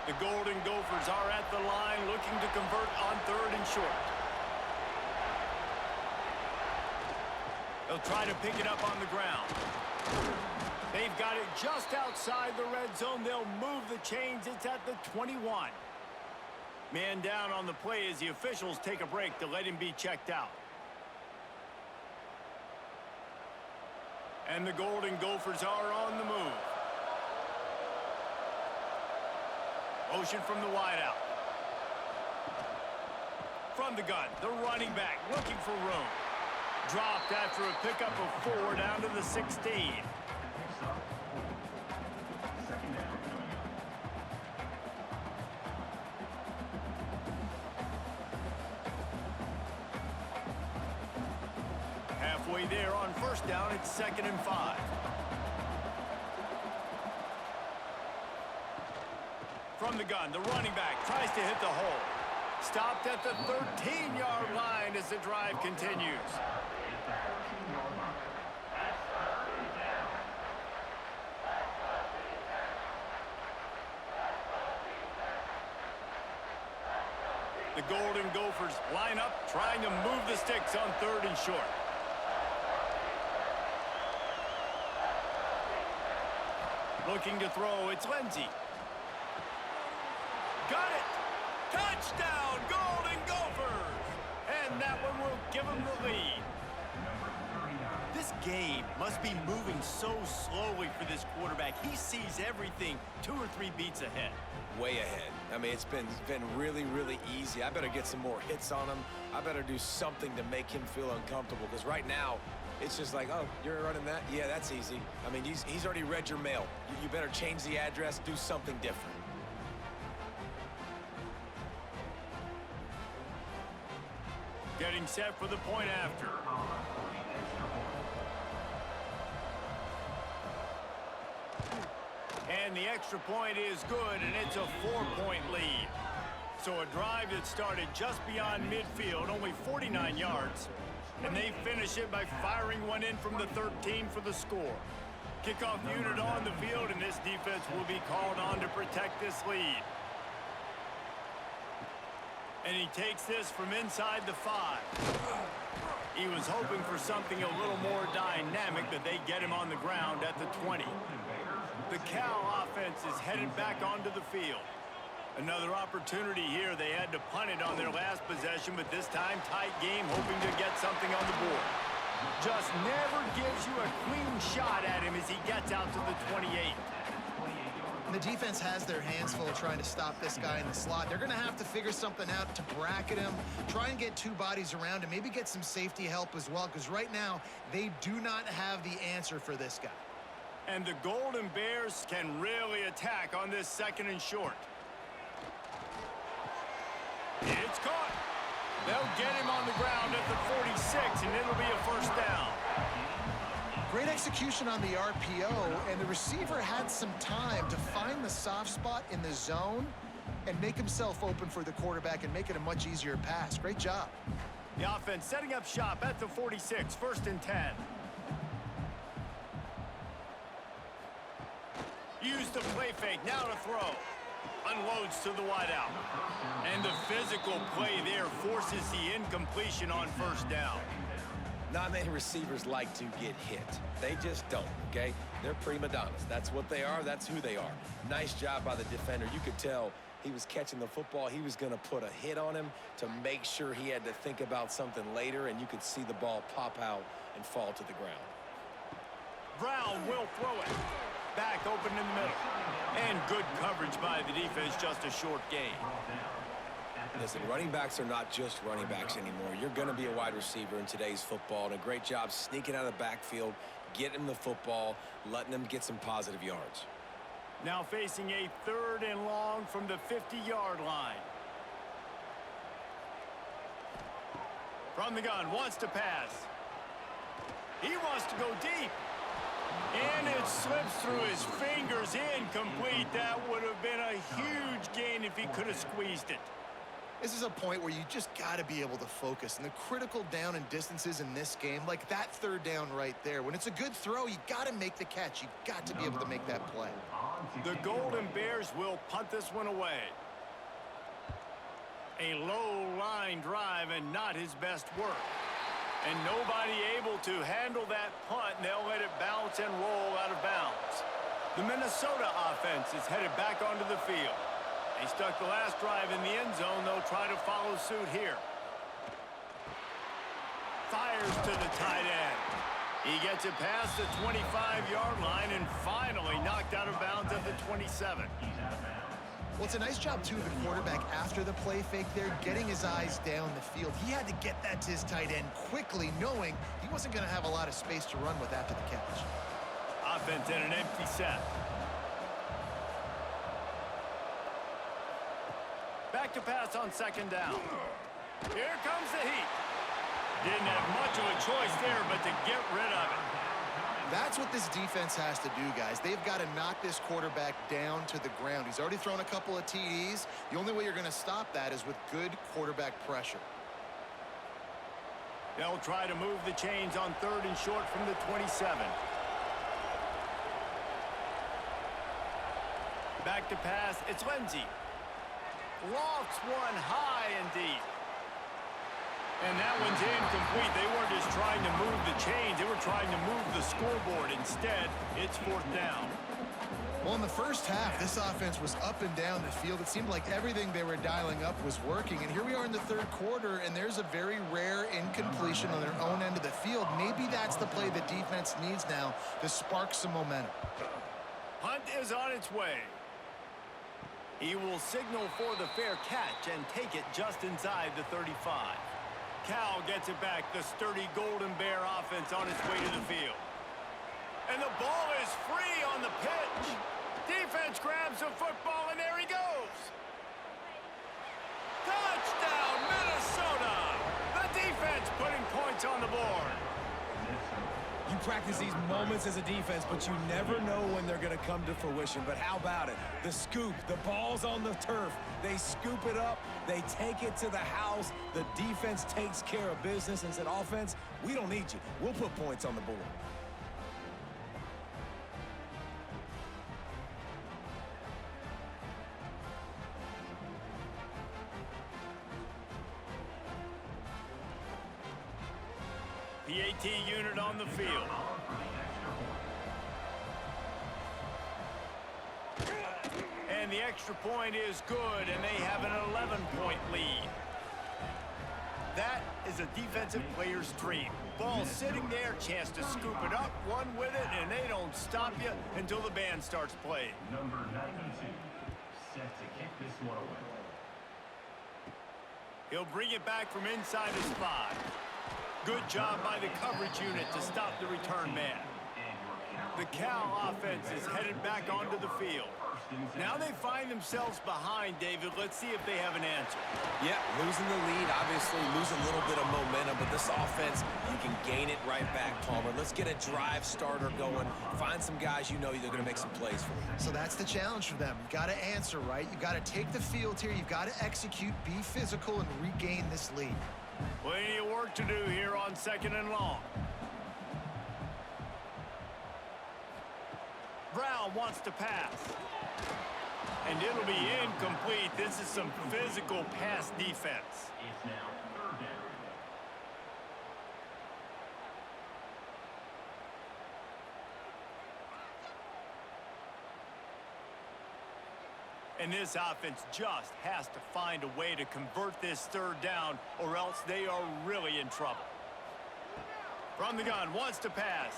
The Golden Gophers are at the line looking to convert on 3rd and short. They'll try to pick it up on the ground. They've got it just outside the red zone. They'll move the chains. It's at the 21. Man down on the play as the officials take a break to let him be checked out. And the Golden Gophers are on the move. Motion from the wideout. From the gun, the running back looking for room. Dropped after a pickup of 4 down to the 16. Halfway there on 1st down, it's 2nd and 5. From the gun, the running back tries to hit the hole. Stopped at the 13-yard line as the drive continues. The Golden Gophers line up, trying to move the sticks on 3rd and short. Looking to throw, it's Lindsey. Got it! Touchdown, Golden Gophers! And that one will give them the lead. This game must be moving so slowly for this quarterback. He sees everything 2 or 3 beats ahead. Way ahead. I mean, it's been really, really easy. I better get some more hits on him. I better do something to make him feel uncomfortable, because right now, it's just like, oh, you're running that? Yeah, that's easy. I mean, he's already read your mail. You better change the address, do something different. Getting set for the point after. And the extra point is good, and it's a 4-point lead. So a drive that started just beyond midfield, only 49 yards, and they finish it by firing one in from the 13 for the score. Kickoff unit on the field, and this defense will be called on to protect this lead. And he takes this from inside the 5. He was hoping for something a little more dynamic, but they get him on the ground at the 20. The Cal offense is headed back onto the field. Another opportunity here. They had to punt it on their last possession, but this time tight game, hoping to get something on the board. Just never gives you a clean shot at him as he gets out to the 28. The defense has their hands full trying to stop this guy in the slot. They're going to have to figure something out to bracket him, try and get 2 bodies around him, maybe get some safety help as well, because right now they do not have the answer for this guy. And the Golden Bears can really attack on this 2nd and short. It's caught. They'll get him on the ground at the 46, and it'll be a first down. Great execution on the RPO, and the receiver had some time to find the soft spot in the zone and make himself open for the quarterback and make it a much easier pass. Great job. The offense setting up shop at the 46, first and 10. Use the play fake, now to throw. Unloads to the wideout. And the physical play there forces the incompletion on first down. Not many receivers like to get hit. They just don't, okay? They're prima donnas. That's what they are. That's who they are. Nice job by the defender. You could tell he was catching the football. He was going to put a hit on him to make sure he had to think about something later, and you could see the ball pop out and fall to the ground. Brown will throw it. Back open in the middle. And good coverage by the defense, just a short gain. Listen, running backs are not just running backs anymore. You're going to be a wide receiver in today's football, and a great job sneaking out of the backfield, getting him the football, letting him get some positive yards. Now facing a 3rd and long from the 50-yard line. From the gun, wants to pass. He wants to go deep. And it slips through his fingers, incomplete. That would have been a huge gain if he could have squeezed it. This is a point where you just got to be able to focus. And the critical down and distances in this game, like that 3rd down right there, when it's a good throw, you got to make the catch. You got to be able to make that play. The Golden Bears will punt this one away. A low line drive and not his best work. And nobody able to handle that punt, and they'll let it bounce and roll out of bounds. The Minnesota offense is headed back onto the field. They stuck the last drive in the end zone. They'll try to follow suit here. Fires to the tight end. He gets it past the 25-yard line and finally knocked out of bounds at the 27. Well, it's a nice job, too, of the quarterback after the play fake there, getting his eyes down the field. He had to get that to his tight end quickly, knowing he wasn't going to have a lot of space to run with after the catch. Offense in an empty set. Back to pass on 2nd down. Here comes the heat. Didn't have much of a choice there, but to get rid of it. That's what this defense has to do, guys. They've got to knock this quarterback down to the ground. He's already thrown a couple of TDs. The only way you're going to stop that is with good quarterback pressure. They'll try to move the chains on 3rd and short from the 27. Back to pass. It's Lindsey. Lofts one high and deep. And that one's incomplete. They weren't just trying to move the chains. They were trying to move the scoreboard. Instead, it's 4th down. Well, in the first half, this offense was up and down the field. It seemed like everything they were dialing up was working. And here we are in the 3rd quarter, and there's a very rare incompletion on their own end of the field. Maybe that's the play the defense needs now to spark some momentum. Hunt is on its way. He will signal for the fair catch and take it just inside the 35. Cal gets it back. The sturdy Golden Bear offense on its way to the field. And the ball is free on the pitch. Defense grabs the football, and there he goes. Touchdown, Minnesota! The defense putting points on the board. You practice these moments as a defense, but you never know when they're going to come to fruition. But how about it? The scoop, the ball's on the turf. They scoop it up. They take it to the house. The defense takes care of business and said, offense, we don't need you. We'll put points on the board. PAT unit on the field. And the extra point is good, and they have an 11-point lead. That is a defensive player's dream. Ball sitting there, chance to scoop it up, run with it, and they don't stop you until the band starts playing. Number 92, set to kick this one away. He'll bring it back from inside his 5. Good job by the coverage unit to stop the return man. And your kicker The Cal offense is headed back onto the field. Now they find themselves behind, David. Let's see if they have an answer. Yeah, losing the lead, obviously lose a little bit of momentum, but this offense, you can gain it right back, Palmer. Let's get a drive starter going. Find some guys you know they're going to make some plays for you. So that's the challenge for them. You've got to answer, right? You've got to take the field here. You've got to execute, be physical, and regain this lead. Plenty of work to do here on 2nd and long. Brown wants to pass. And it'll be incomplete. This is some physical pass defense. It's now 3rd down. And this offense just has to find a way to convert this 3rd down, or else they are really in trouble. From the gun, wants to pass.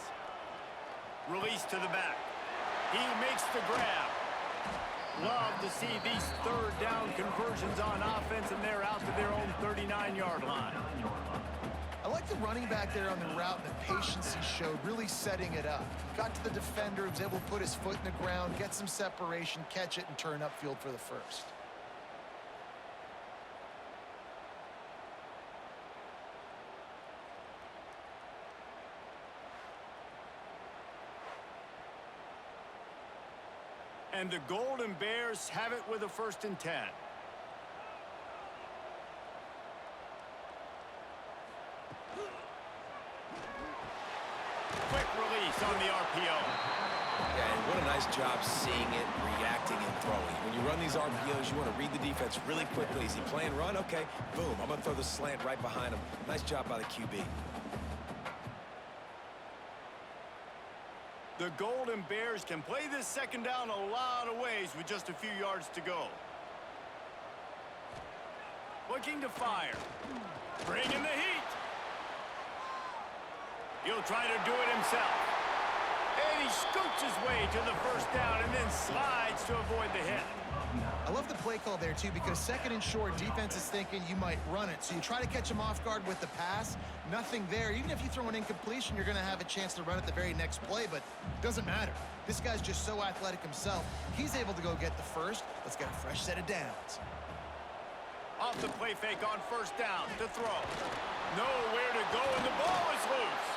Release to the back. He makes the grab. Love to see these 3rd down conversions on offense, and they're out to their own 39-yard line. I like the running back there on the route and the patience he showed, really setting it up. Got to the defender, was able to put his foot in the ground, get some separation, catch it, and turn upfield for the first. And the Golden Bears have it with a 1st and 10. Quick release on the RPO. Yeah, and what a nice job seeing it, reacting, and throwing. When you run these RPOs, you want to read the defense really quickly. Is he playing run? Okay, boom. I'm going to throw the slant right behind him. Nice job by the QB. The Golden Bears can play this 2nd down a lot of ways with just a few yards to go. Looking to fire. Bringing the heat. He'll try to do it himself. And he scoots his way to the 1st down and then slides to avoid the hit. I love the play call there, too, because 2nd and short, defense is thinking you might run it. So you try to catch him off guard with the pass. Nothing there. Even if you throw an incompletion, you're going to have a chance to run it the very next play, but it doesn't matter. This guy's just so athletic himself. He's able to go get the first. Let's get a fresh set of downs. Off the play fake on 1st down to throw. Nowhere to go, and the ball is loose.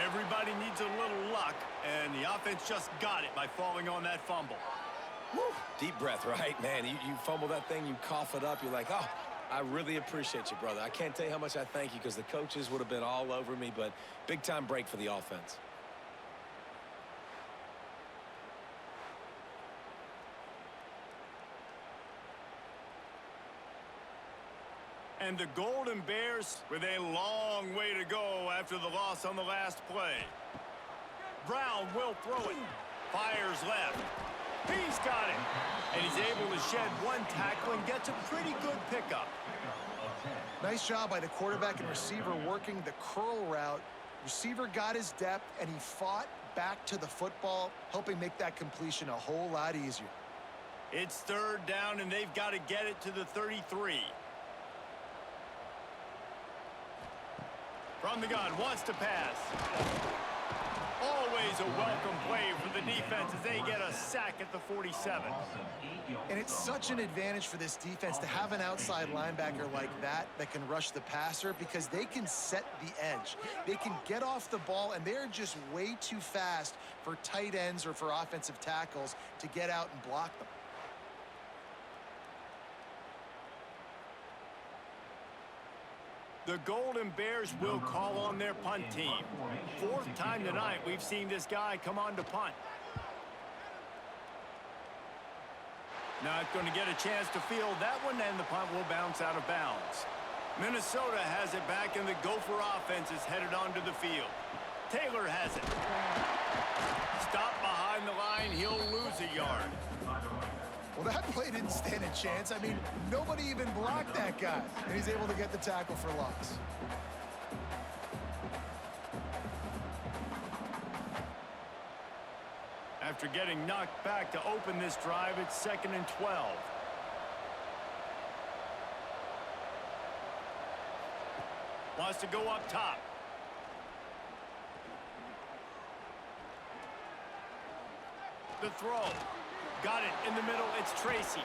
Everybody needs a little luck, and the offense just got it by falling on that fumble. Woo. Deep breath, right, man? You fumble that thing, you cough it up, you're like, oh, I really appreciate you, brother. I can't tell you how much I thank you because the coaches would have been all over me, but big-time break for the offense. And the Golden Bears with a long way to go after the loss on the last play. Brown will throw it. Fires left. He's got it. And he's able to shed one tackle and gets a pretty good pickup. Nice job by the quarterback and receiver working the curl route. Receiver got his depth, and he fought back to the football, helping make that completion a whole lot easier. It's 3rd down, and they've got to get it to the 33. From the gun, wants to pass. Always a welcome play for the defense as they get a sack at the 47. And it's such an advantage for this defense to have an outside linebacker like that can rush the passer because they can set the edge. They can get off the ball, and they're just way too fast for tight ends or for offensive tackles to get out and block them. The Golden Bears will call on their punt team. 4th time tonight we've seen this guy come on to punt. Not going to get a chance to field that one, and the punt will bounce out of bounds. Minnesota has it back, and the Gopher offense is headed onto the field. Taylor has it. Stop behind the line. He'll lose a yard. Well, that play didn't stand a chance. I mean, nobody even blocked that guy, and he's able to get the tackle for loss. After getting knocked back to open this drive, it's 2nd and 12. Wants to go up top. The throw. Got it in the middle. It's Tracy.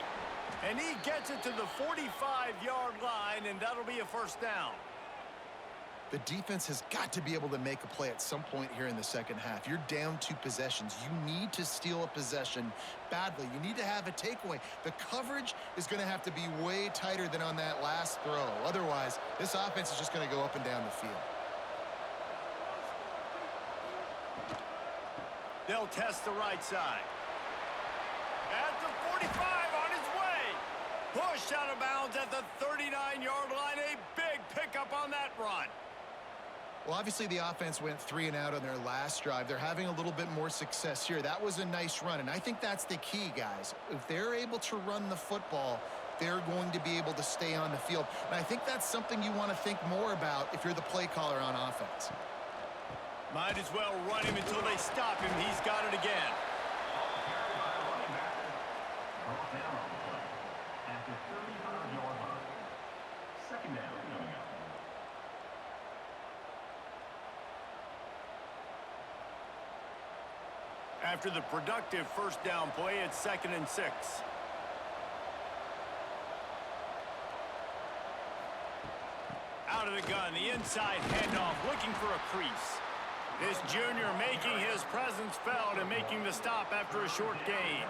And he gets it to the 45-yard line, and that'll be a first down. The defense has got to be able to make a play at some point here in the second half. You're down 2 possessions. You need to steal a possession badly. You need to have a takeaway. The coverage is going to have to be way tighter than on that last throw. Otherwise, this offense is just going to go up and down the field. They'll test the right side. At the 45, on his way. Pushed out of bounds at the 39-yard line. A big pickup on that run. Well, obviously the offense went 3 and out on their last drive. They're having a little bit more success here. That was a nice run, and I think that's the key, guys. If they're able to run the football, they're going to be able to stay on the field. And I think that's something you want to think more about if you're the play caller on offense. Might as well run him until they stop him. He's got it again. At the 35-yard line. Second down coming up. After the productive first down play, it's 2nd and 6. Out of the gun, the inside handoff, looking for a crease. This junior making his presence felt and making the stop after a short gain.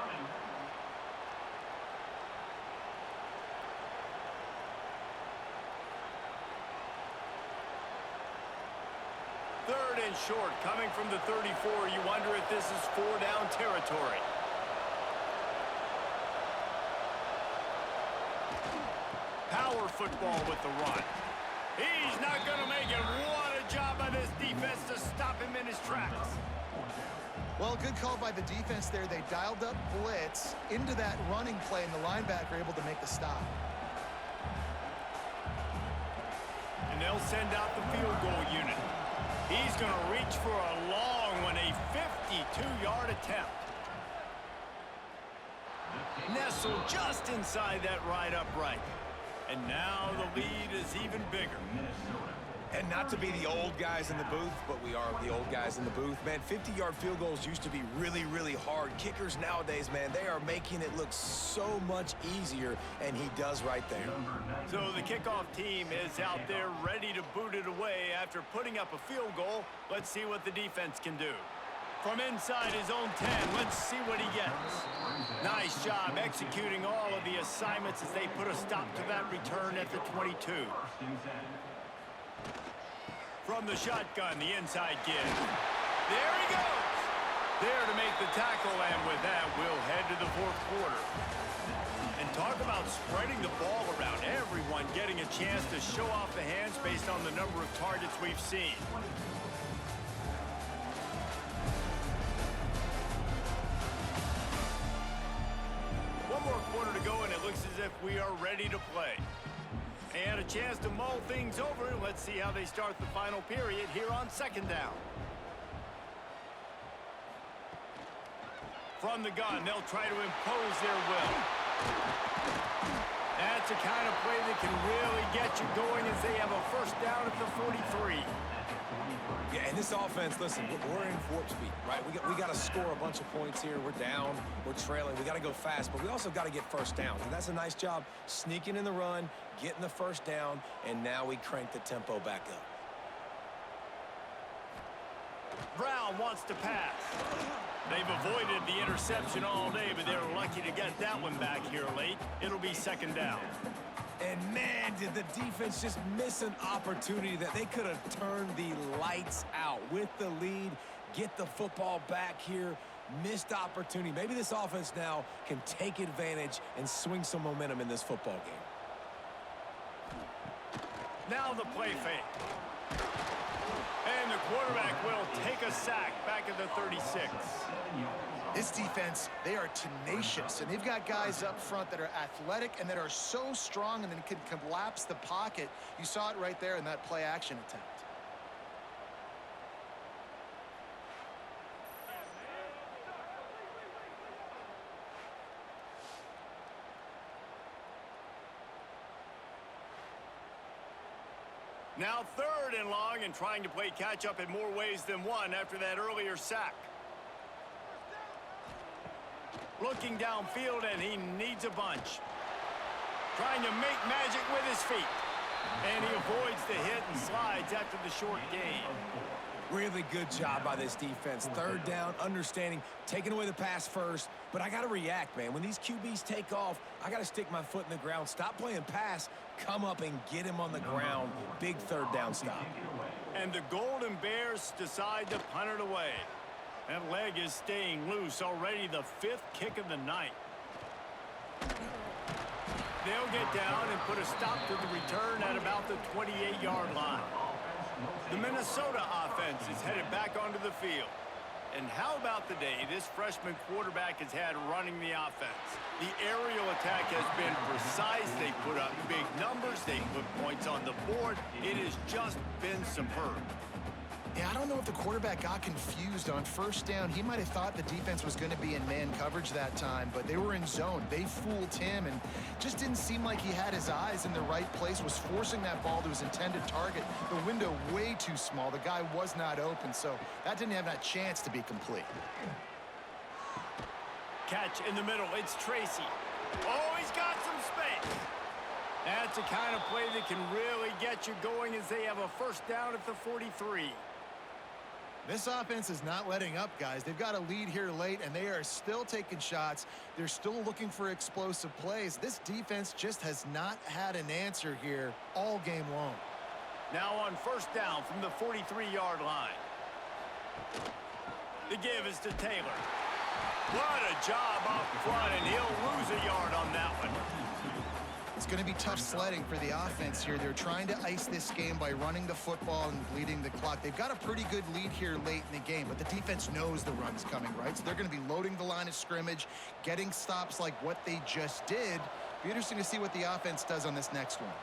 Third and short, coming from the 34. You wonder if this is 4-down territory. Power football with the run. He's not going to make it. What a job by this defense to stop him in his tracks. Well, good call by the defense there. They dialed up blitz into that running play, and the linebacker able to make the stop. And they'll send out the field goal unit. He's going to reach for a long one, a 52-yard attempt. Nestled just inside that right upright. And now the lead is even bigger. And not to be the old guys in the booth, but we are the old guys in the booth. Man, 50-yard field goals used to be really, really hard. Kickers nowadays, man, they are making it look so much easier, and he does right there. So the kickoff team is out there ready to boot it away after putting up a field goal. Let's see what the defense can do. From inside his own 10, let's see what he gets. Nice job executing all of the assignments as they put a stop to that return at the 22. From the shotgun, the inside give. There he goes. There to make the tackle, and with that, we'll head to the 4th quarter. And talk about spreading the ball around. Everyone getting a chance to show off the hands based on the number of targets we've seen. One more quarter to go, and it looks as if we are ready to play. And a chance to mull things over. Let's see how they start the final period here on 2nd down. From the gun, they'll try to impose their will. That's the kind of play that can really get you going as they have a first down at the 43. Yeah, and this offense, listen, we're in warp speed, right? We got to score a bunch of points here. We're down, we're trailing. We got to go fast, but we also got to get first down. And that's a nice job sneaking in the run, getting the first down, and now we crank the tempo back up. Brown wants to pass. They've avoided the interception all day, but they're lucky to get that one back here late. It'll be 2nd down. And man, did the defense just miss an opportunity that they could have turned the lights out with the lead, get the football back here, missed opportunity. Maybe this offense now can take advantage and swing some momentum in this football game. Now the play fake. And the quarterback will take a sack back at the 36. This defense, they are tenacious, and they've got guys up front that are athletic and that are so strong and then can collapse the pocket. You saw it right there in that play action attempt. Now 3rd and long, and trying to play catch up in more ways than one after that earlier sack. Looking downfield, and he needs a bunch. Trying to make magic with his feet. And he avoids the hit and slides after the short gain. Really good job by this defense. Third down, understanding, taking away the pass first. But I got to react, man. When these QBs take off, I got to stick my foot in the ground. Stop playing pass. Come up and get him on the ground. Big third down stop. And the Golden Bears decide to punt it away. That leg is staying loose. Already the 5th kick of the night. They'll get down and put a stop to the return at about the 28-yard line. The Minnesota offense is headed back onto the field. And how about the day this freshman quarterback has had running the offense? The aerial attack has been precise. They put up big numbers. They put points on the board. It has just been superb. Yeah, I don't know if the quarterback got confused on first down. He might have thought the defense was going to be in man coverage that time, but they were in zone. They fooled him and just didn't seem like he had his eyes in the right place, was forcing that ball to his intended target. The window way too small. The guy was not open, so that didn't have that chance to be complete. Catch in the middle. It's Tracy. Oh, he's got some space. That's the kind of play that can really get you going as they have a first down at the 43. This offense is not letting up, guys. They've got a lead here late, and they are still taking shots. They're still looking for explosive plays. This defense just has not had an answer here all game long. Now on first down from the 43-yard line. The give is to Taylor. What a job up front, and he'll lose a yard on that one. It's going to be tough sledding for the offense here. They're trying to ice this game by running the football and bleeding the clock. They've got a pretty good lead here late in the game, but the defense knows the run's coming, right? So they're going to be loading the line of scrimmage, getting stops like what they just did. Be interesting to see what the offense does on this next one.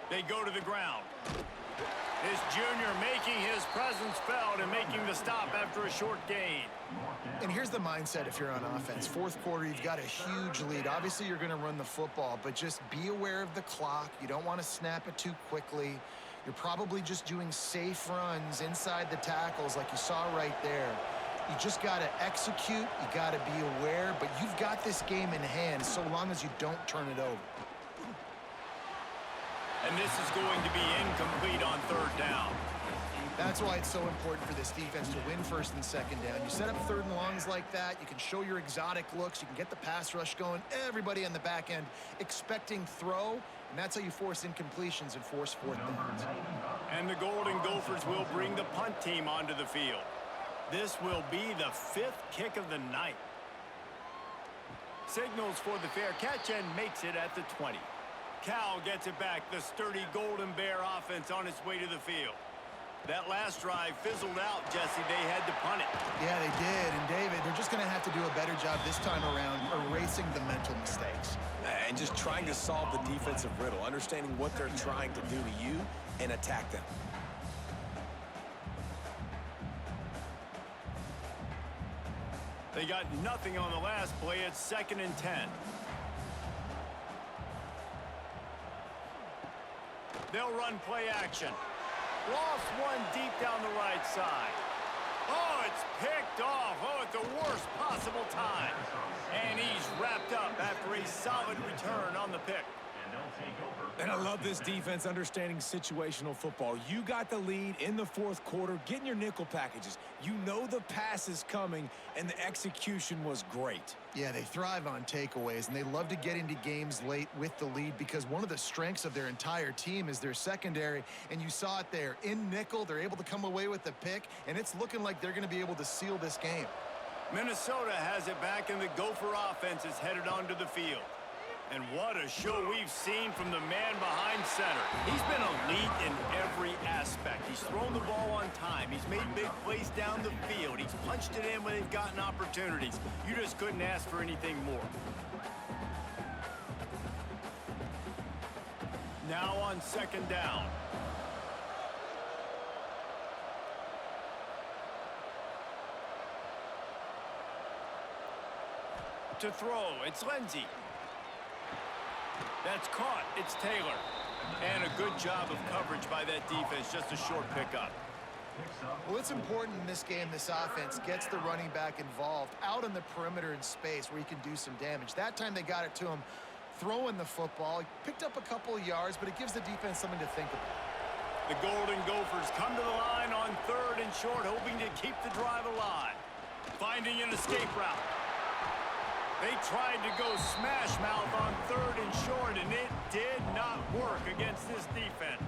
They go to the ground. This junior making his presence felt and making the stop after a short gain. And here's the mindset if you're on offense. Fourth quarter, you've got a huge lead. Obviously, you're going to run the football, but just be aware of the clock. You don't want to snap it too quickly. You're probably just doing safe runs inside the tackles like you saw right there. You just got to execute. You got to be aware, but you've got this game in hand so long as you don't turn it over. And this is going to be incomplete on third down. That's why it's so important for this defense to win first and second down. You set up third and longs like that, you can show your exotic looks, you can get the pass rush going, everybody on the back end expecting throw, and that's how you force incompletions and force fourth downs. And the Golden Gophers will bring the punt team onto the field. This will be the 5th kick of the night. Signals for the fair catch and makes it at the 20. Cal gets it back. The sturdy Golden Bear offense on its way to the field. That last drive fizzled out, Jesse. They had to punt it. Yeah, they did. And, David, they're just going to have to do a better job this time around erasing the mental mistakes. And just trying to solve the defensive riddle, understanding what they're trying to do to you and attack them. They got nothing on the last play. It's 2nd and 10. They'll run play action. Lost one deep down the right side. Oh, it's picked off. Oh, at the worst possible time. And he's wrapped up after a solid return on the pick. And I love this defense understanding situational football. You got the lead in the fourth quarter, getting your nickel packages. You know the pass is coming, and the execution was great. Yeah, they thrive on takeaways, and they love to get into games late with the lead because one of the strengths of their entire team is their secondary, and you saw it there. In nickel, they're able to come away with the pick, and it's looking like they're going to be able to seal this game. Minnesota has it back, and the Gopher offense is headed onto the field. And what a show we've seen from the man behind center. He's been elite in every aspect. He's thrown the ball on time. He's made big plays down the field. He's punched it in when they've gotten opportunities. You just couldn't ask for anything more. Now on 2nd down. To throw, it's Lindsey. That's caught. It's Taylor. And a good job of coverage by that defense. Just a short pickup. Well, it's important in this game this offense gets the running back involved out on the perimeter in space where he can do some damage. That time they got it to him throwing the football. He picked up a couple of yards, but it gives the defense something to think about. The Golden Gophers come to the line on 3rd and short, hoping to keep the drive alive. Finding an escape route. They tried to go smash mouth on 3rd and short, and it did not work against this defense.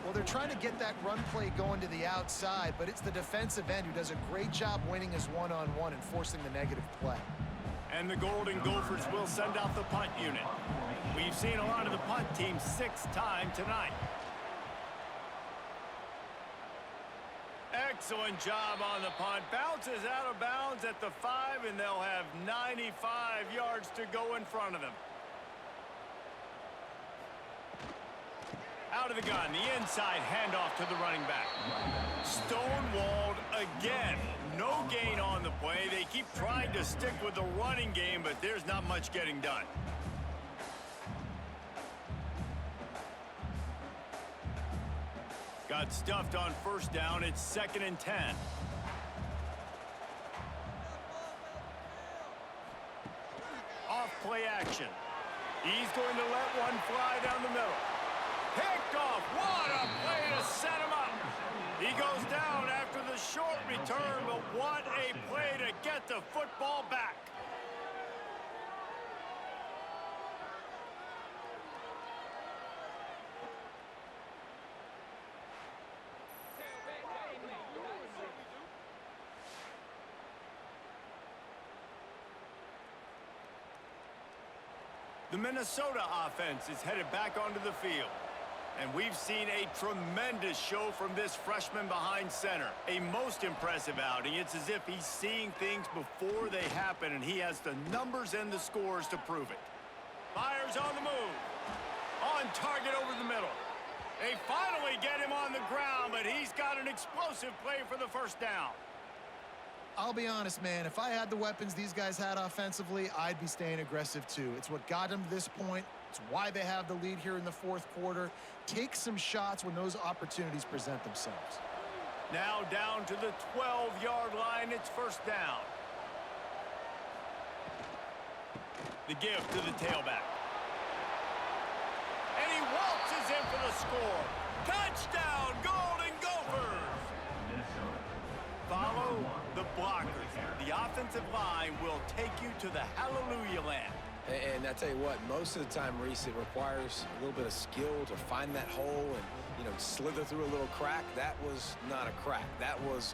Well, they're trying to get that run play going to the outside, but it's the defensive end who does a great job winning his one-on-one and forcing the negative play. And the Golden Gophers will send out the punt unit. We've seen a lot of the punt team 6 times tonight. Excellent job on the punt. Bounces out of bounds at the 5, and they'll have 95 yards to go in front of them. Out of the gun, the inside handoff to the running back. Stonewalled again. No gain on the play. They keep trying to stick with the running game, but there's not much getting done. Got stuffed on 1st down. It's 2nd and 10. Off play action. He's going to let one fly down the middle. Picked off. What a play to set him up. He goes down after the short return, but what a play to get the football back. The Minnesota offense is headed back onto the field. And we've seen a tremendous show from this freshman behind center. A most impressive outing. It's as if he's seeing things before they happen, and he has the numbers and the scores to prove it. Fires on the move. On target over the middle. They finally get him on the ground, but he's got an explosive play for the 1st down. I'll be honest, man, if I had the weapons these guys had offensively, I'd be staying aggressive too. It's what got them to this point. It's why they have the lead here in the 4th quarter. Take some shots when those opportunities present themselves. Now down to the 12-yard line. It's 1st down. The give to the tailback. And he waltzes in for the score. Touchdown, Golden Gophers! Follow the blockers. The offensive line will take you to the hallelujah land. And I tell you what, most of the time, Reese, it requires a little bit of skill to find that hole and, slither through a little crack. That was not a crack. That was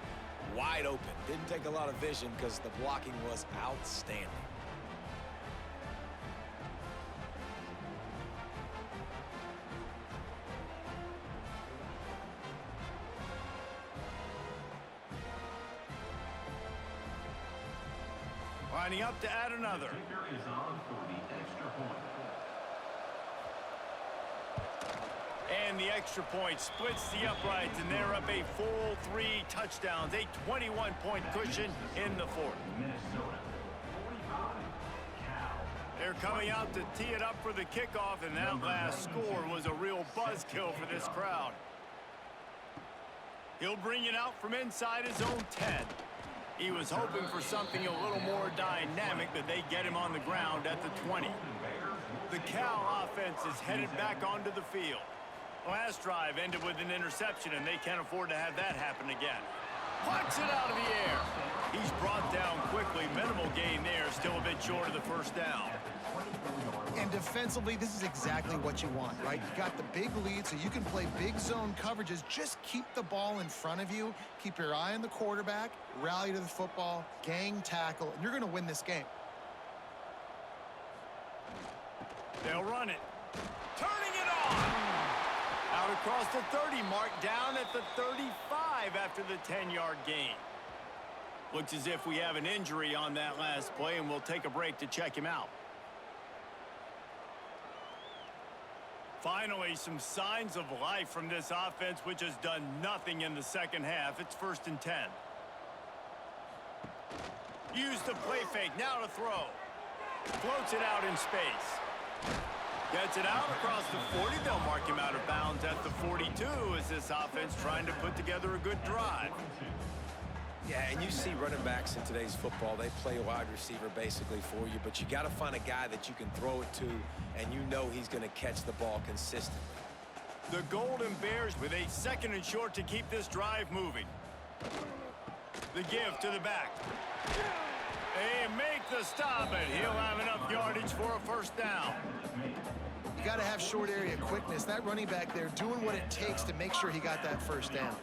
wide open. Didn't take a lot of vision because the blocking was outstanding. Lining up to add another. Kicker is on for the extra point. And the extra point splits the uprights, and they're up a full 3 touchdowns, a 21-point cushion in the 4th. Minnesota 45. Cal. They're coming out to tee it up for the kickoff, and that last score was a real buzzkill for this crowd. He'll bring it out from inside his own 10. He was hoping for something a little more dynamic, but they get him on the ground at the 20. The Cal offense is headed back onto the field. Last drive ended with an interception, and they can't afford to have that happen again. Plucks it out of the air. He's brought down quickly. Minimal gain there, still a bit short of the 1st down. And defensively, this is exactly what you want, right? You got the big lead, so you can play big zone coverages. Just keep the ball in front of you. Keep your eye on the quarterback. Rally to the football. Gang tackle. And you're going to win this game. They'll run it. Turning it on. Out across the 30 mark, down at the 35 after the 10-yard gain. Looks as if we have an injury on that last play, and we'll take a break to check him out. Finally, some signs of life from this offense, which has done nothing in the 2nd half. It's 1st and 10. Use the play fake, now to throw. Floats it out in space. Gets it out across the 40. They'll mark him out of bounds at the 42 as this offense trying to put together a good drive. Yeah, and you see running backs in today's football, they play wide receiver basically for you, but you got to find a guy that you can throw it to, and you know he's going to catch the ball consistently. The Golden Bears with a 2nd and short to keep this drive moving. The give to the back. They make the stop, and he'll have enough yardage for a first down. You got to have short area quickness. That running back there doing what it takes to make sure he got that first down.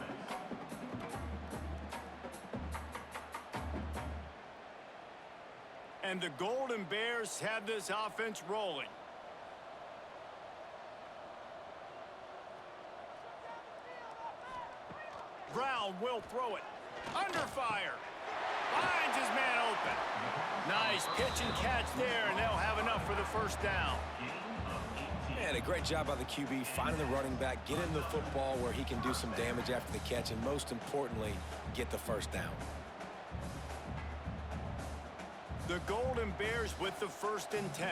And the Golden Bears have this offense rolling. Brown will throw it. Under fire. Finds his man open. Nice pitch and catch there, and they'll have enough for the first down. And a great job by the QB finding the running back, get him the football where he can do some damage after the catch, and most importantly, get the first down. The Golden Bears with the 1st and 10.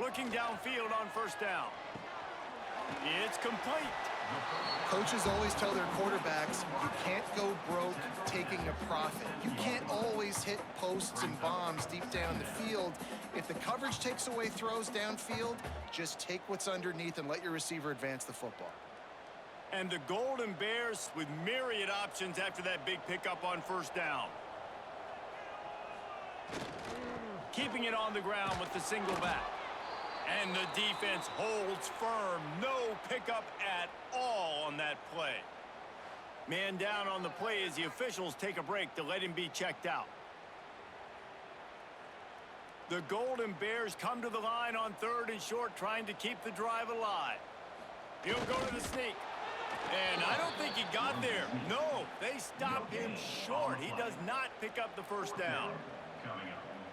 Looking downfield on first down. It's complete. Coaches always tell their quarterbacks, you can't go broke taking a profit. You can't always hit posts and bombs deep down the field. If the coverage takes away throws downfield, just take what's underneath and let your receiver advance the football. And the Golden Bears with myriad options after that big pickup on first down. Keeping it on the ground with the single back. And the defense holds firm. No pickup at all on that play. Man down on the play as the officials take a break to let him be checked out. The Golden Bears come to the line on 3rd and short, trying to keep the drive alive. He'll go to the sneak. And I don't think he got there. No, they stop him short. He does not pick up the first down.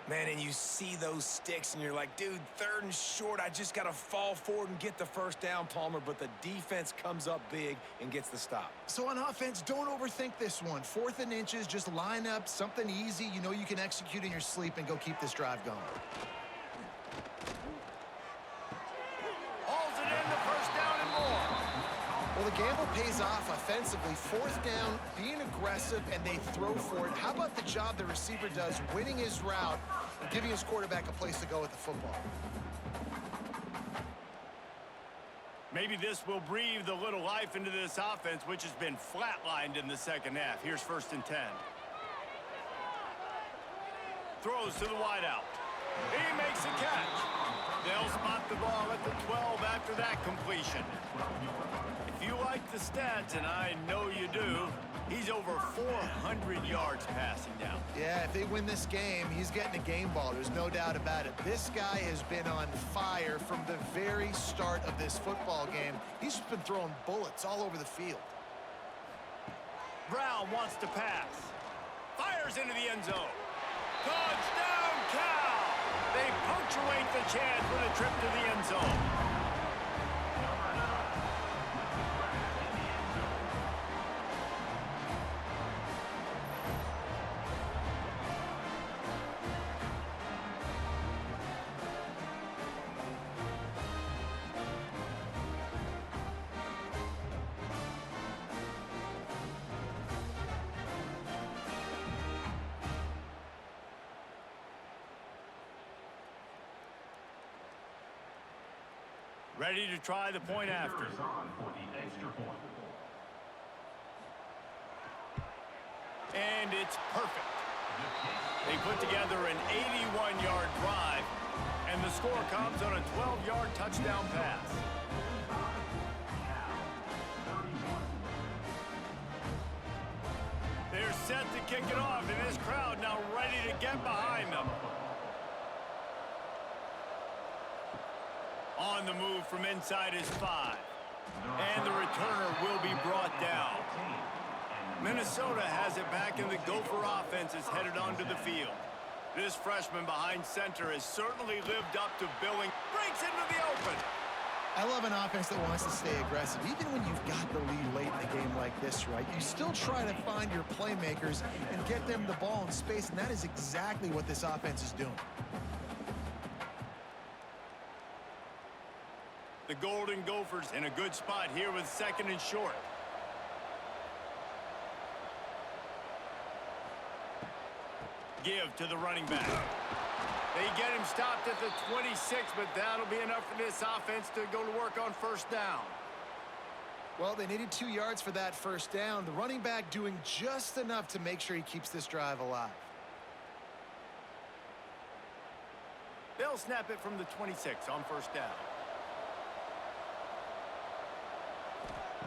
Man, and you see those sticks, and you're like, dude, 3rd and short, I just got to fall forward and get the first down, Palmer, but the defense comes up big and gets the stop. So on offense, don't overthink this one. 4th and inches, just line up something easy you know you can execute in your sleep and go keep this drive going. Hauls it in, the first down and more. Well, the gamble pays off offensively. 4th down, being aggressive, and they throw for it. How about the job the receiver does, winning his route and giving his quarterback a place to go with the football? Maybe this will breathe a little life into this offense, which has been flatlined in the 2nd half. Here's 1st and 10. Throws to the wideout. He makes a catch. They'll spot the ball at the 12 after that completion. If you like the stats, and I know you do, he's over 400 yards passing now. Yeah, if they win this game, he's getting a game ball. There's no doubt about it. This guy has been on fire from the very start of this football game. He's just been throwing bullets all over the field. Brown wants to pass. Fires into the end zone. Touchdown, Cal! They punctuate the chance with a trip to the end zone. Ready to try the point after. And it's perfect. They put together an 81-yard drive, and the score comes on a 12-yard touchdown pass. They're set to kick it off, and this crowd now ready to get behind them. On the move from inside his 5. And the returner will be brought down. Minnesota has it back, and the Gopher offense is headed onto the field. This freshman behind center has certainly lived up to billing. Breaks into the open. I love an offense that wants to stay aggressive. Even when you've got the lead late in the game like this, right, you still try to find your playmakers and get them the ball in space, and that is exactly what this offense is doing. The Golden Gophers in a good spot here with 2nd and short. Give to the running back. They get him stopped at the 26, but that'll be enough for this offense to go to work on 1st down. Well, they needed 2 yards for that 1st down. The running back doing just enough to make sure he keeps this drive alive. They'll snap it from the 26 on 1st down.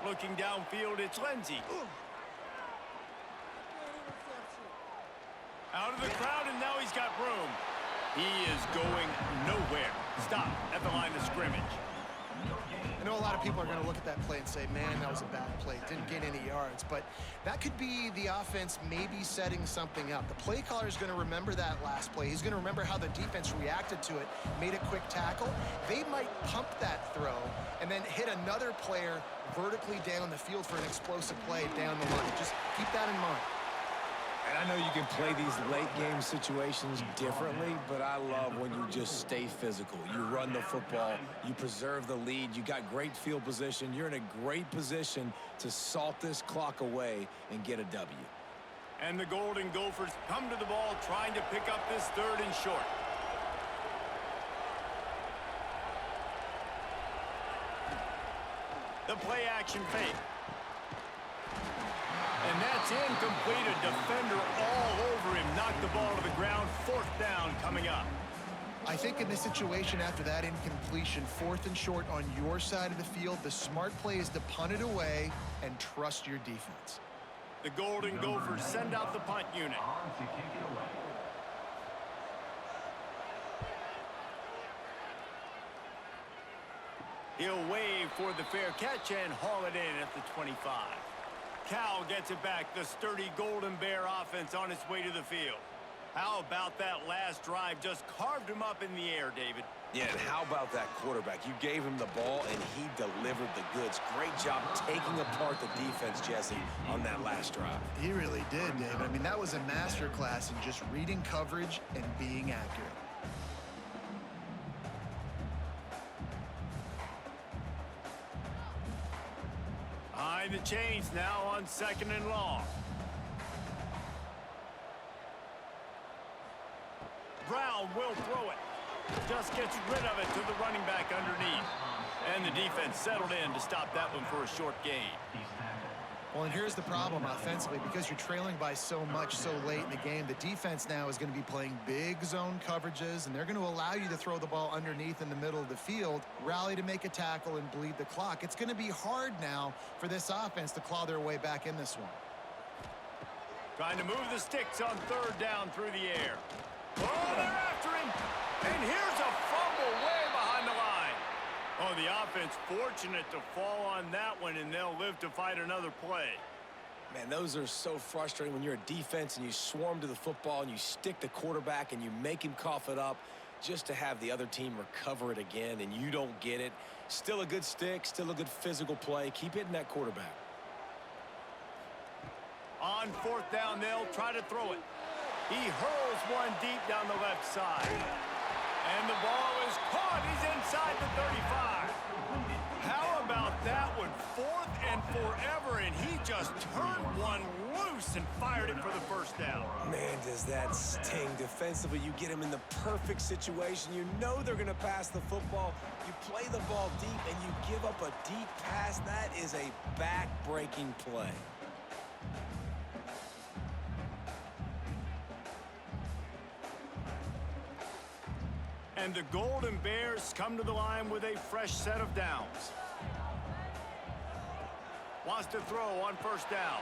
Looking downfield, it's Lindsey. Out of the crowd, and now he's got room. He is going nowhere. Stop at the line of scrimmage. I know a lot of people are going to look at that play and say, man, that was a bad play. Didn't gain any yards. But that could be the offense maybe setting something up. The play caller is going to remember that last play. He's going to remember how the defense reacted to it, made a quick tackle. They might pump that throw and then hit another player vertically down the field for an explosive play down the line. Just keep that in mind. And I know you can play these late-game situations differently, but I love when you just stay physical. You run the football, you preserve the lead, you got great field position, you're in a great position to salt this clock away and get a W. And the Golden Gophers come to the ball trying to pick up this 3rd and short. The play action fake. And that's incomplete. A defender all over him. Knocked the ball to the ground. 4th down coming up. I think in this situation, after that incompletion, 4th and short on your side of the field, the smart play is to punt it away and trust your defense. The Golden Gophers send out the punt unit. On to kick it away. He'll wave for the fair catch and haul it in at the 25. Cal gets it back. The sturdy Golden Bear offense on its way to the field. How about that last drive? Just carved him up in the air, David. Yeah, and how about that quarterback? You gave him the ball, and he delivered the goods. Great job taking apart the defense, Jesse, on that last drive. He really did, David. I mean, that was a masterclass in just reading coverage and being accurate. Behind the chains now on 2nd and long. Brown will throw it. Just gets rid of it to the running back underneath. And the defense settled in to stop that one for a short gain. Well, and here's the problem offensively. Because you're trailing by so much so late in the game, the defense now is going to be playing big zone coverages, and they're going to allow you to throw the ball underneath in the middle of the field, rally to make a tackle, and bleed the clock. It's going to be hard now for this offense to claw their way back in this one. Trying to move the sticks on 3rd down through the air. Oh, they're after him. And here's a fumble way behind the line. Oh, the offense fortunate to fall on that one, and they'll live to fight another play. Man, those are so frustrating when you're a defense and you swarm to the football and you stick the quarterback and you make him cough it up just to have the other team recover it again and you don't get it. Still a good stick, still a good physical play. Keep hitting that quarterback. On 4th down, they'll try to throw it. He hurls one deep down the left side. And the ball is caught. He's inside the 35. How about that one? 4th and forever, and he just turned one loose and fired it for the 1st down. Man, does that sting defensively. You get him in the perfect situation. You know they're going to pass the football. You play the ball deep, and you give up a deep pass. That is a back-breaking play. And the Golden Bears come to the line with a fresh set of downs. Wants to throw on 1st down.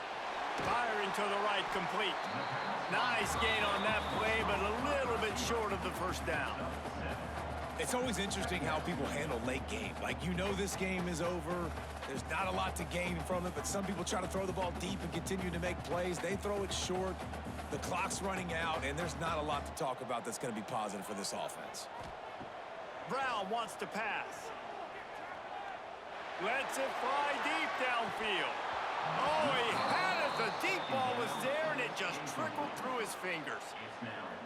Firing to the right, complete. Nice gain on that play, but a little bit short of the 1st down. It's always interesting how people handle late game. Like, you know this game is over. There's not a lot to gain from it, but some people try to throw the ball deep and continue to make plays. They throw it short. The clock's running out, and there's not a lot to talk about that's going to be positive for this offense. Brown wants to pass. Lets it fly deep downfield. Oh, he had it. The deep ball was there, and it just trickled through his fingers.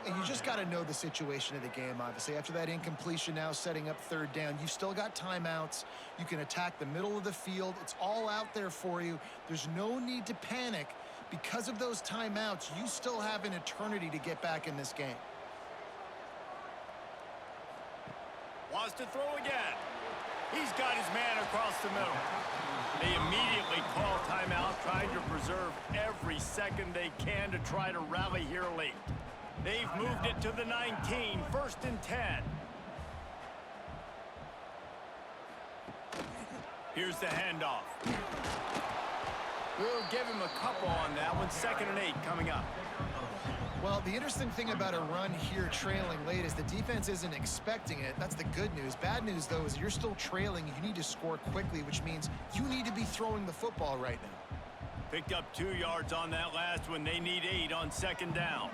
And you just got to know the situation of the game, obviously. After that incompletion, now setting up third down, you've still got timeouts. You can attack the middle of the field. It's all out there for you. There's no need to panic. Because of those timeouts, you still have an eternity to get back in this game. Wants to throw again. He's got his man across the middle. They immediately call timeout, trying to preserve every second they can to try to rally here late. They've moved it to the 19, 1st and 10. Here's the handoff. We'll give him a couple on that one. 2nd and 8 coming up. Well, the interesting thing about a run here trailing late is the defense isn't expecting it. That's the good news. Bad news, though, is you're still trailing. You need to score quickly, which means you need to be throwing the football right now. Picked up 2 yards on that last one. They need 8 on 2nd down.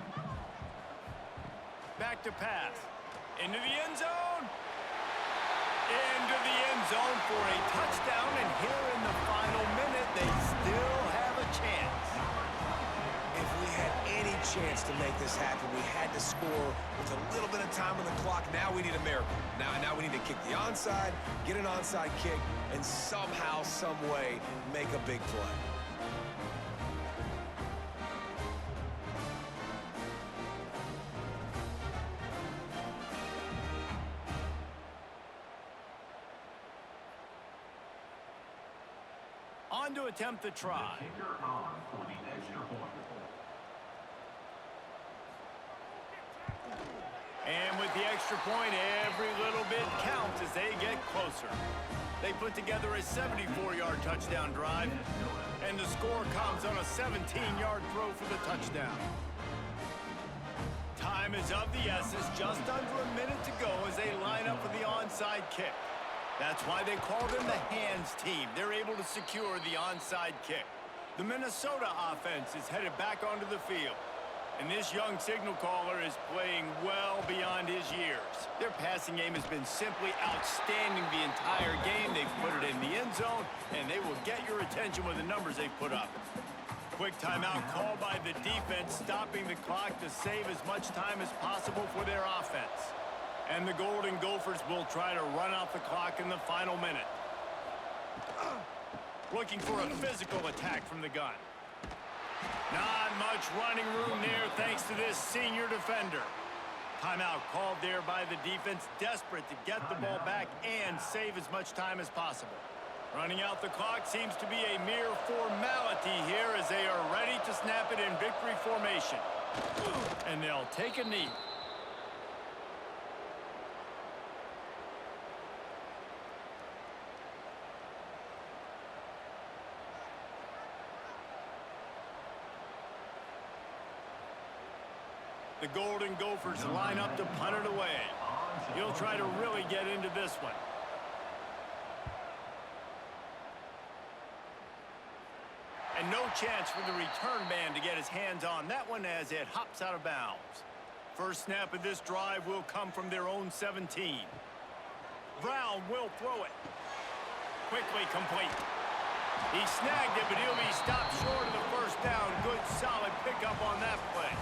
Back to pass. Into the end zone. Into the end zone for a touchdown. And here in the final minute, they still have a chance. If we had any chance to make this happen, we had to score with a little bit of time on the clock. Now we need a miracle. Now we need to kick the onside, get an onside kick, and somehow, some way, make a big play. On to attempt the try. Kicker on for the extra point. And with the extra point, every little bit counts as they get closer. They put together a 74-yard touchdown drive, and the score comes on a 17-yard throw for the touchdown. Time is of the essence, just under a minute to go as they line up for the onside kick. That's why they call them the hands team. They're able to secure the onside kick. The Minnesota offense is headed back onto the field. And this young signal caller is playing well beyond his years. Their passing game has been simply outstanding the entire game. They've put it in the end zone, and they will get your attention with the numbers they've put up. Quick timeout called by the defense, stopping the clock to save as much time as possible for their offense. And the Golden Gophers will try to run out the clock in the final minute. Looking for a physical attack from the gun. Not much running room there thanks to this senior defender. Timeout called there by the defense, desperate to get the ball back and save as much time as possible. Running out the clock seems to be a mere formality here as they are ready to snap it in victory formation. And they'll take a knee. The Golden Gophers line up to punt it away. He'll try to really get into this one. And no chance for the return man to get his hands on that one as it hops out of bounds. First snap of this drive will come from their own 17. Brown will throw it. Quickly complete. He snagged it, but he'll be stopped short of the first down. Good, solid pickup on that play.